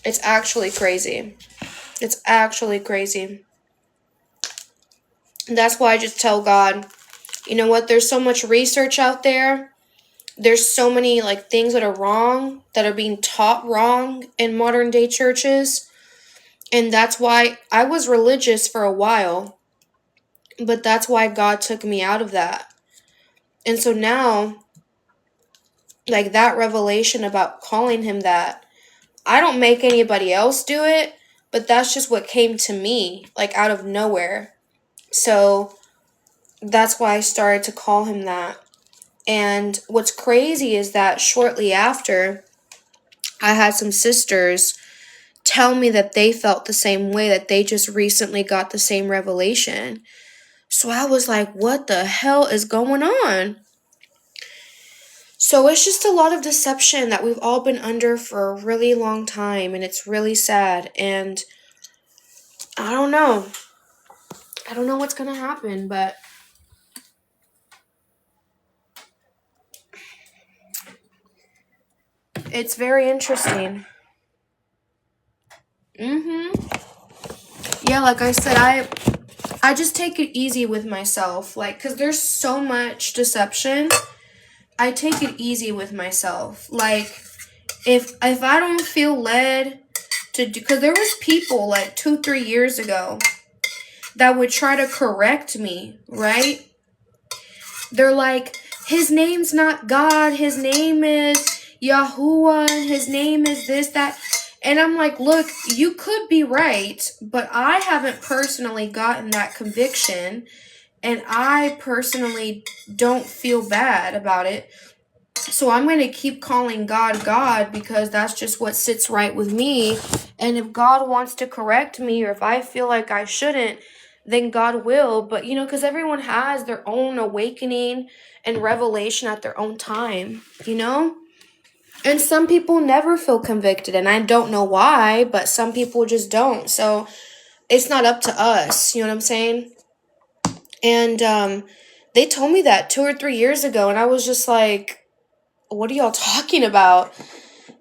It's actually crazy. It's actually crazy. And that's why I just tell God, you know what? There's so much research out there. There's so many like things that are wrong, that are being taught wrong in modern day churches. And that's why I was religious for a while. But that's why God took me out of that. And so now, like that revelation about calling him that, I don't make anybody else do it, but that's just what came to me, like out of nowhere. So that's why I started to call him that. And what's crazy is that shortly after, I had some sisters tell me that they felt the same way, that they just recently got the same revelation. So I was like, what the hell is going on? So it's just a lot of deception that we've all been under for a really long time, and it's really sad. And I don't know. I don't know what's going to happen, but it's very interesting. Yeah, like I said, I just take it easy with myself, like, cuz there's so much deception. I take it easy with myself. Like if I don't feel led to do, cuz there was people like 2-3 years ago that would try to correct me, right? They're like, his name's not God, his name is Yahuwah, his name is this, that. And I'm like, look, you could be right, but I haven't personally gotten that conviction, and I personally don't feel bad about it. So I'm going to keep calling God God, because that's just what sits right with me. And if God wants to correct me, or if I feel like I shouldn't, then God will. But, you know, because everyone has their own awakening and revelation at their own time, you know? And some people never feel convicted, and I don't know why, but some people just don't. So it's not up to us, you know what I'm saying? And they told me that 2 or 3 years ago, and I was just like, what are y'all talking about?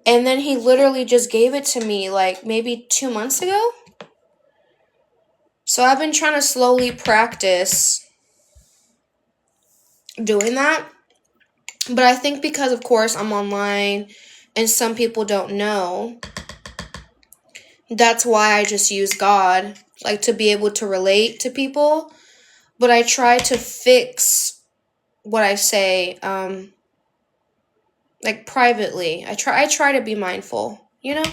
And then he literally just gave it to me like maybe 2 months ago. So I've been trying to slowly practice doing that. But I think because, of course, I'm online and some people don't know, that's why I just use God, like to be able to relate to people. But I try to fix what I say, like privately. I try to be mindful, you know?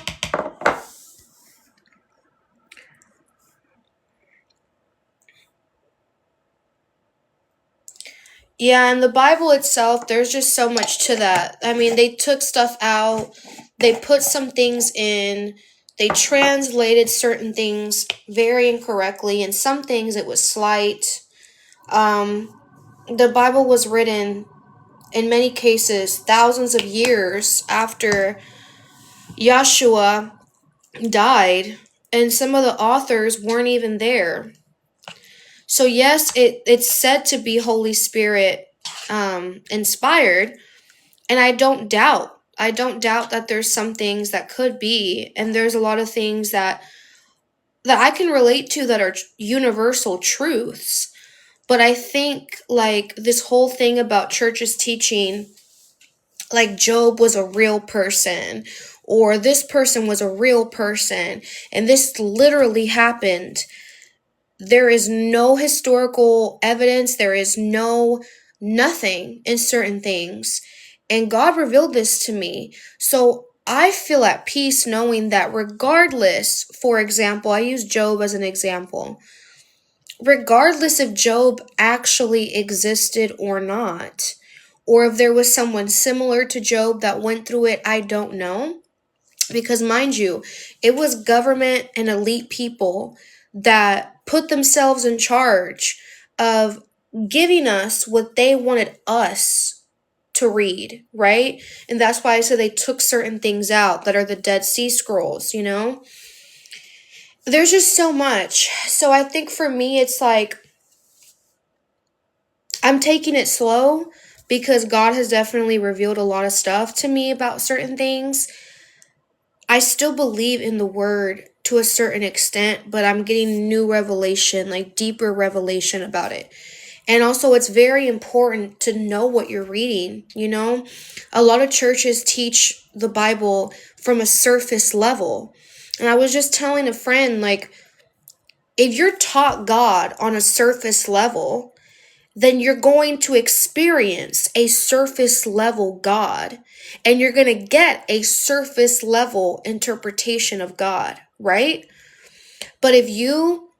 Yeah, and the Bible itself, there's just so much to that. I mean, they took stuff out, they put some things in, they translated certain things very incorrectly, and some things it was slight. The Bible was written, in many cases, thousands of years after Yahshua died, and some of the authors weren't even there. So yes, it's said to be Holy Spirit inspired, and I don't doubt that there's some things that could be, and there's a lot of things that I can relate to that are universal truths. But I think like this whole thing about churches teaching like Job was a real person, or this person was a real person, and this literally happened. There is no historical evidence, there is nothing in certain things. And God revealed this to me. So I feel at peace knowing that regardless, for example, I use Job as an example. Regardless if Job actually existed or not, or if there was someone similar to Job that went through it, I don't know. Because mind you, it was government and elite people that put themselves in charge of giving us what they wanted us to read, right? And that's why I said they took certain things out that are the Dead Sea Scrolls, you know? There's just so much. So I think for me, it's like I'm taking it slow because God has definitely revealed a lot of stuff to me about certain things. I still believe in the word to a certain extent, but I'm getting new revelation, like deeper revelation about it. And also, it's very important to know what you're reading, you know? A lot of churches teach the Bible from a surface level. And I was just telling a friend, like, if you're taught God on a surface level, then you're going to experience a surface level God, and you're going to get a surface level interpretation of God, right? But if you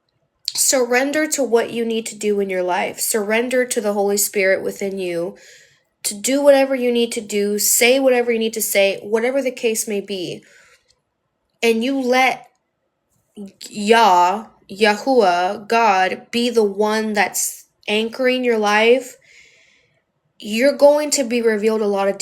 surrender to what you need to do in your life, surrender to the Holy Spirit within you to do whatever you need to do, say whatever you need to say, whatever the case may be, and you let Yahuwah, God, be the one that's anchoring your life, you're going to be revealed a lot of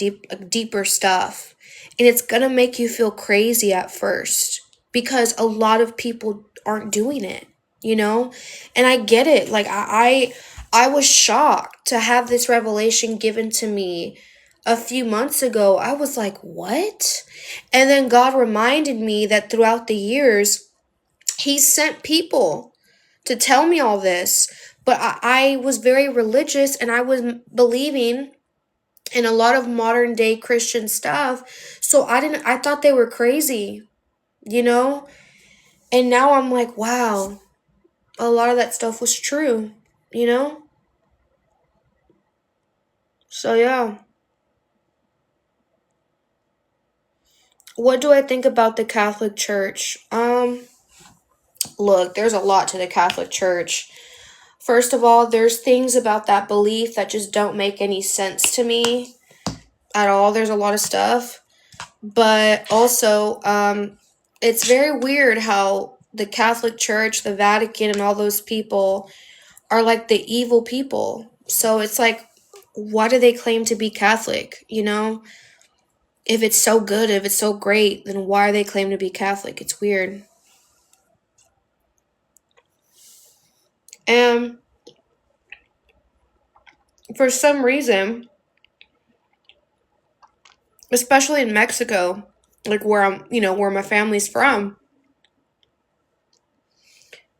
deeper stuff. And it's going to make you feel crazy at first because a lot of people aren't doing it, you know? And I get it. Like I was shocked to have this revelation given to me a few months ago. I was like, "What?" And then God reminded me that throughout the years, he sent people to tell me all this. But I was very religious and I was believing in a lot of modern day Christian stuff. So I thought they were crazy, you know? And now I'm like, wow, a lot of that stuff was true, you know? So yeah. What do I think about the Catholic Church? Look, there's a lot to the Catholic Church. First of all, there's things about that belief that just don't make any sense to me at all. There's a lot of stuff. But also, it's very weird how the Catholic Church, the Vatican, and all those people are like the evil people. So it's like, why do they claim to be Catholic? You know, if it's so good, if it's so great, then why are they claim to be Catholic? It's weird. And for some reason, especially in Mexico, like where where my family's from,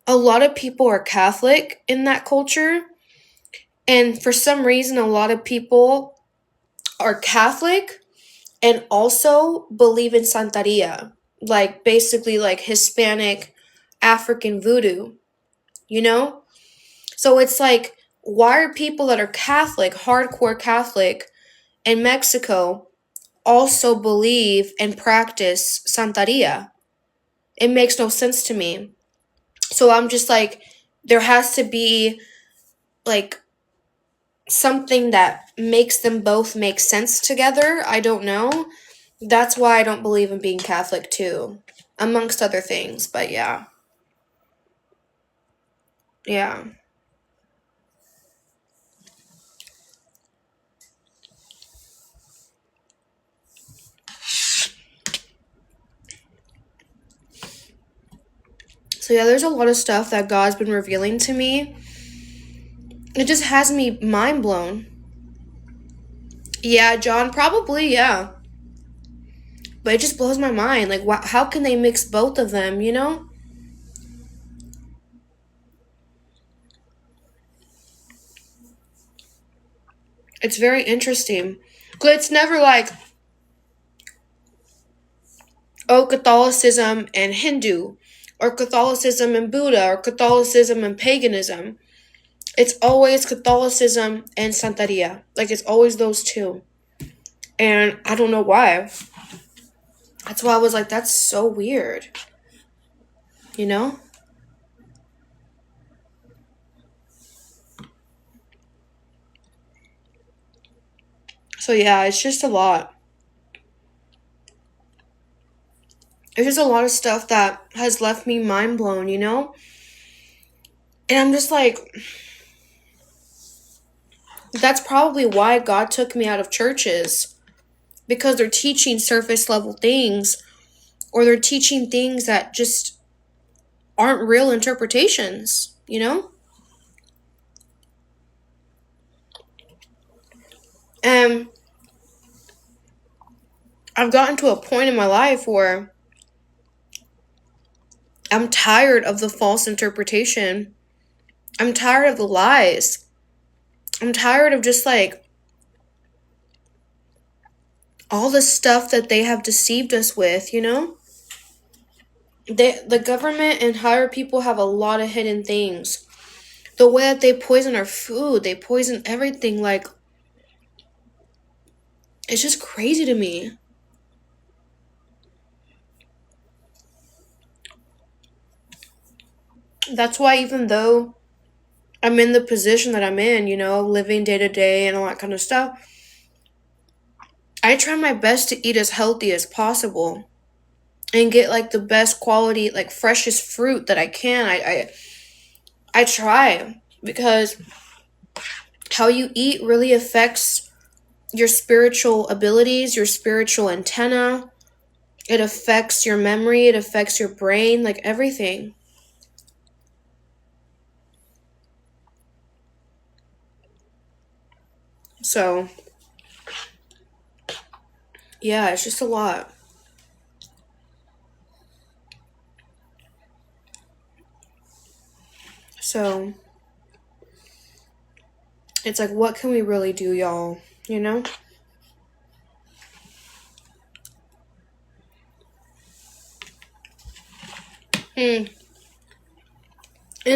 a lot of people are Catholic in that culture. And for some reason, a lot of people are Catholic and also believe in Santeria, like basically like Hispanic African voodoo, you know? So it's like, why are people that are Catholic, hardcore Catholic in Mexico also believe and practice Santeria? It makes no sense to me. So I'm just like, there has to be like something that makes them both make sense together. I don't know. That's why I don't believe in being Catholic too, amongst other things. But yeah. Yeah. So yeah, there's a lot of stuff that God's been revealing to me. It just has me mind blown. Yeah, John, probably, yeah. But it just blows my mind. Like, how can they mix both of them, you know? It's very interesting. 'Cause it's never like, oh, Catholicism and Hindu, or Catholicism and Buddha, or Catholicism and paganism. It's always Catholicism and Santeria. Like, it's always those two. And I don't know why. That's why I was like, that's so weird. You know? So yeah, it's just a lot. It's just a lot of stuff that has left me mind blown, you know? And I'm just like, that's probably why God took me out of churches. Because they're teaching surface level things, or they're teaching things that just aren't real interpretations, you know? And I've gotten to a point in my life where I'm tired of the false interpretation. I'm tired of the lies. I'm tired of just like all the stuff that they have deceived us with, you know? The government and higher people have a lot of hidden things. The way that they poison our food, they poison everything, like, it's just crazy to me. That's why even though I'm in the position that I'm in, you know, living day to day and all that kind of stuff, I try my best to eat as healthy as possible and get like the best quality, like freshest fruit that I can. I try, because how you eat really affects your spiritual abilities, your spiritual antenna. It affects your memory, it affects your brain, like everything. So, yeah, it's just a lot. So, it's like, what can we really do, y'all? You know? And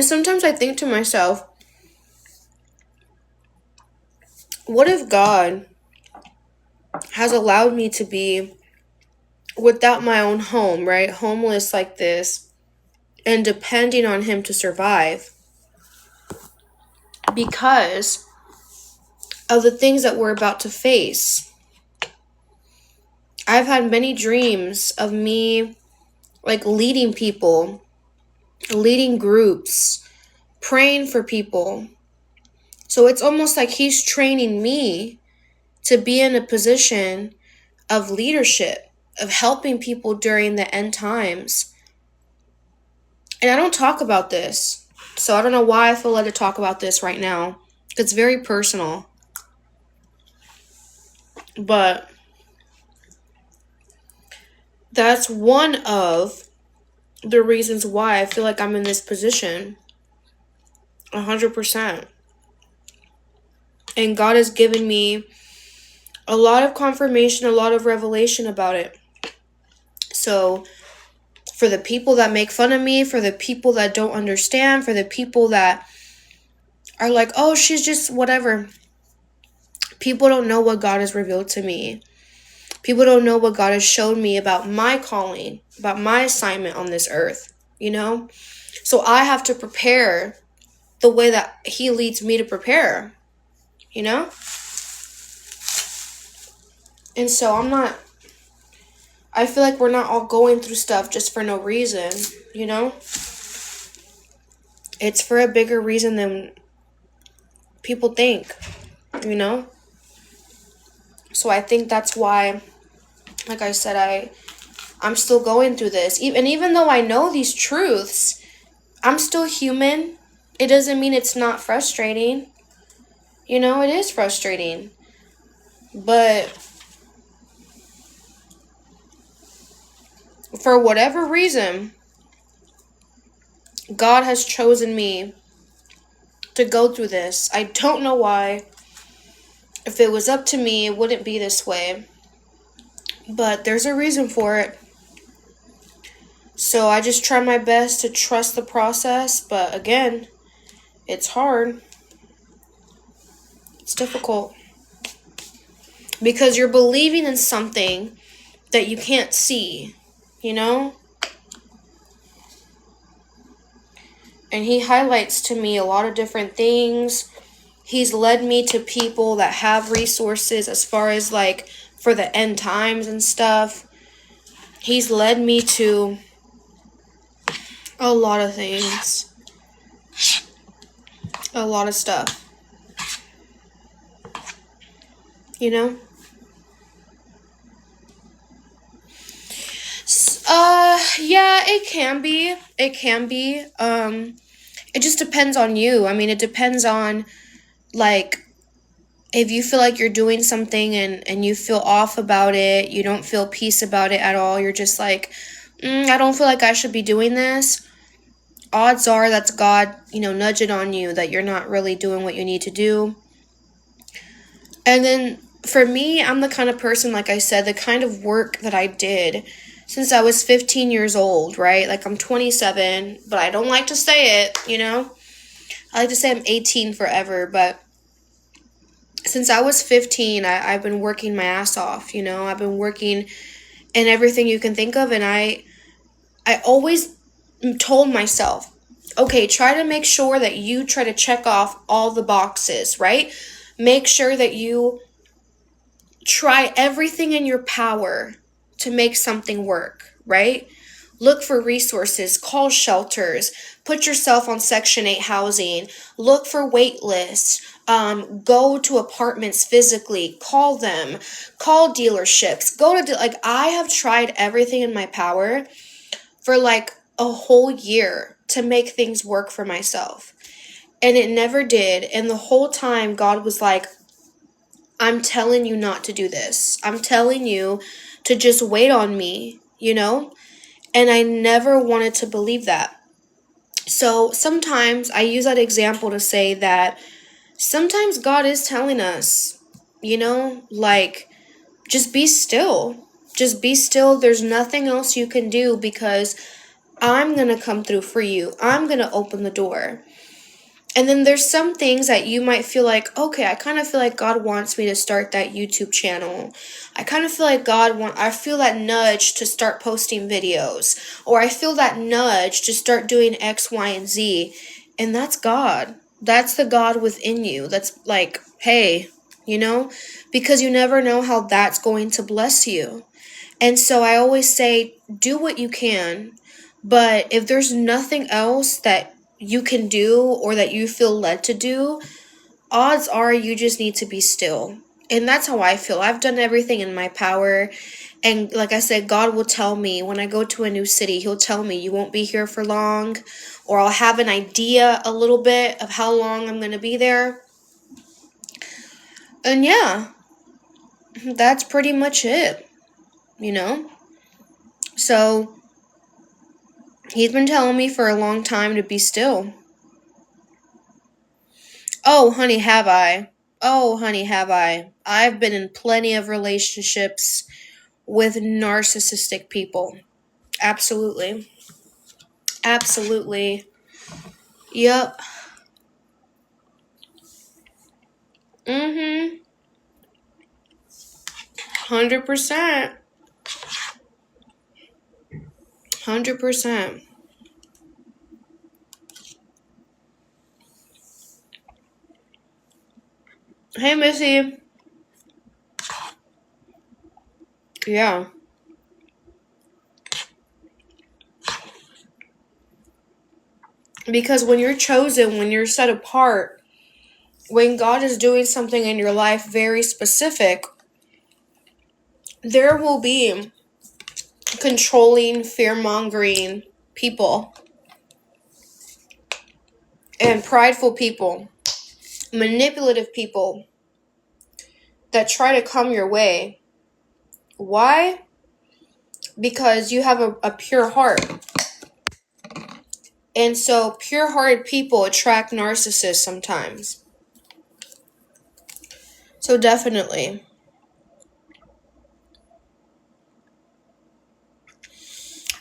sometimes I think to myself, what if God has allowed me to be without my own home, right? Homeless like this, and depending on Him to survive because of the things that we're about to face. I've had many dreams of me like leading people, leading groups, praying for people. So it's almost like He's training me to be in a position of leadership, of helping people during the end times. And I don't talk about this, so I don't know why I feel led to talk about this right now. It's very personal. But that's one of the reasons why I feel like I'm in this position. 100%. And God has given me a lot of confirmation, a lot of revelation about it. So for the people that make fun of me, for the people that don't understand, for the people that are like, oh, she's just whatever. People don't know what God has revealed to me. People don't know what God has showed me about my calling, about my assignment on this earth, you know? So I have to prepare the way that He leads me to prepare, you know? And so I feel like we're not all going through stuff just for no reason, you know? It's for a bigger reason than people think, you know? So I think that's why, like I said, I'm still going through this. Even though I know these truths, I'm still human. It doesn't mean it's not frustrating. You know, it is frustrating. But for whatever reason, God has chosen me to go through this. I don't know why. If it was up to me, it wouldn't be this way. But there's a reason for it. So I just try my best to trust the process. But again, it's hard. It's difficult. Because you're believing in something that you can't see, you know? And He highlights to me a lot of different things. He's led me to people that have resources as far as like for the end times and stuff. He's led me to a lot of things. A lot of stuff. You know? Yeah, it can be. It can be. It just depends on you. I mean, it depends on, like, if you feel like you're doing something and you feel off about it, you don't feel peace about it at all, you're just like, I don't feel like I should be doing this. Odds are that's God, nudging on you that you're not really doing what you need to do. And then for me, I'm the kind of person, like I said, the kind of work that I did since I was 15 years old, right? Like I'm 27, but I don't like to say it, I like to say I'm 18 forever, but since I was 15, I've been working my ass off, I've been working in everything you can think of, and I always told myself, okay, try to make sure that you try to check off all the boxes, right? Make sure that you try everything in your power to make something work, right? Look for resources, call shelters, put yourself on Section 8 housing, look for wait lists, go to apartments physically, call them, call dealerships, like I have tried everything in my power for like a whole year to make things work for myself. And it never did. And the whole time God was like, I'm telling you not to do this. I'm telling you to just wait on me, And I never wanted to believe that. So sometimes I use that example to say that sometimes God is telling us, like, just be still. Just be still. There's nothing else you can do because I'm going to come through for you. I'm going to open the door. And then there's some things that you might feel like, okay, I kind of feel like God wants me to start that YouTube channel. I kind of feel like I feel that nudge to start posting videos. Or I feel that nudge to start doing X, Y, and Z. And that's God. That's the God within you. That's like, hey, because you never know how that's going to bless you. And so I always say, do what you can. But if there's nothing else that you can do or that you feel led to do, odds are you just need to be still. And that's how I feel. I've done everything in my power. And like I said, God will tell me when I go to a new city, He'll tell me you won't be here for long, or I'll have an idea a little bit of how long I'm going to be there. And yeah, that's pretty much it, So He's been telling me for a long time to be still. Oh, honey, have I? Oh, honey, have I? I've been in plenty of relationships with narcissistic people. Absolutely. Absolutely. Yep. Mm-hmm. 100%. 100%. Hey, Missy. Yeah. Because when you're chosen, when you're set apart, when God is doing something in your life very specific, there will be controlling, fear-mongering people and prideful people, manipulative people that try to come your way. Why? Because you have a pure heart. And so pure-hearted people attract narcissists sometimes. So definitely.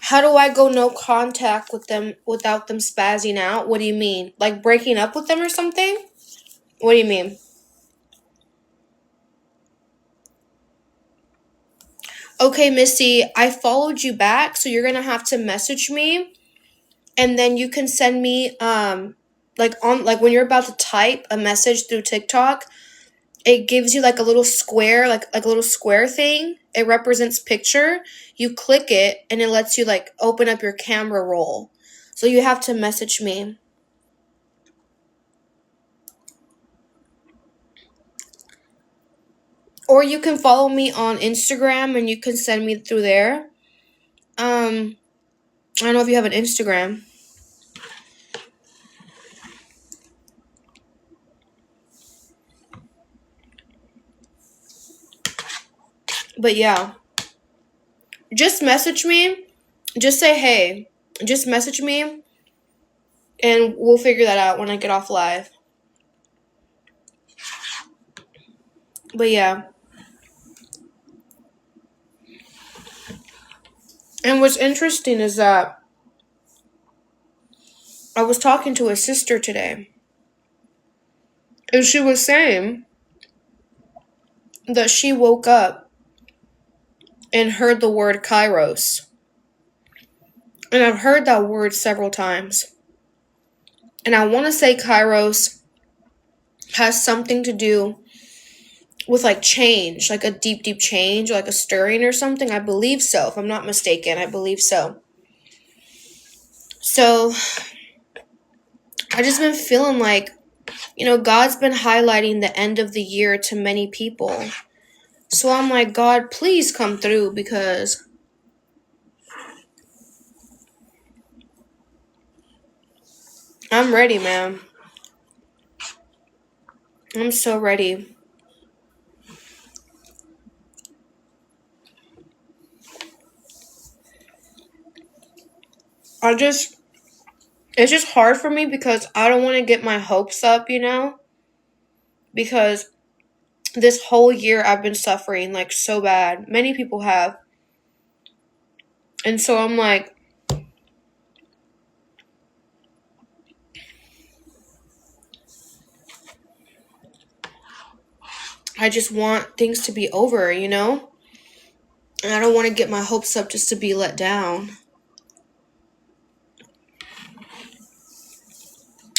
How do I go no contact with them without them spazzing out? What do you mean? Like breaking up with them or something? What do you mean? Okay, Missy, I followed you back, so you're going to have to message me, and then you can send me like when you're about to type a message through TikTok, it gives you like a little square, like a little square thing. It represents picture. You click it and it lets you like open up your camera roll. So you have to message me. Or you can follow me on Instagram and you can send me through there. I don't know if you have an Instagram. But yeah. Just message me. Just say hey. Just message me and we'll figure that out when I get off live. But yeah. And what's interesting is that I was talking to a sister today. And she was saying that she woke up and heard the word Kairos. And I've heard that word several times. And I want to say Kairos has something to do with like change, like a deep, deep change, like a stirring or something. I believe so. If I'm not mistaken, I believe so. So I just been feeling like, God's been highlighting the end of the year to many people. So I'm like, God, please come through because I'm ready, man. I'm so ready. It's just hard for me because I don't want to get my hopes up, because this whole year I've been suffering like so bad. Many people have. And so I'm like, I just want things to be over, And I don't want to get my hopes up just to be let down.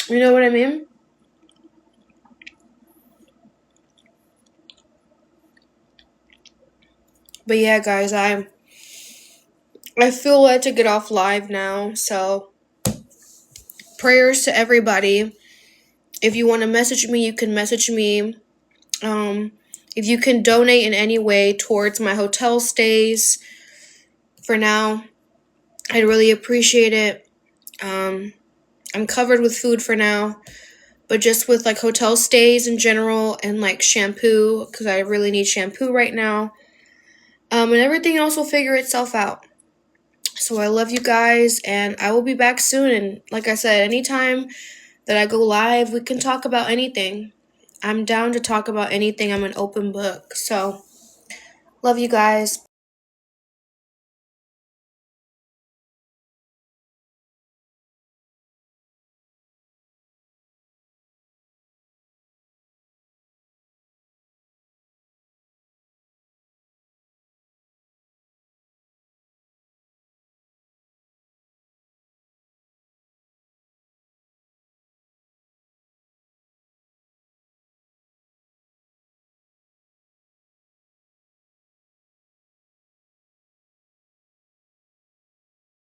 You know what I mean? But yeah, guys, I feel led to get off live now, so prayers to everybody. If you want to message me, you can message me. If you can donate in any way towards my hotel stays for now, I'd really appreciate it. I'm covered with food for now, but just with like hotel stays in general and like shampoo, because I really need shampoo right now. And everything else will figure itself out. So I love you guys, and I will be back soon. And like I said, anytime that I go live, we can talk about anything. I'm down to talk about anything. I'm an open book. So, love you guys.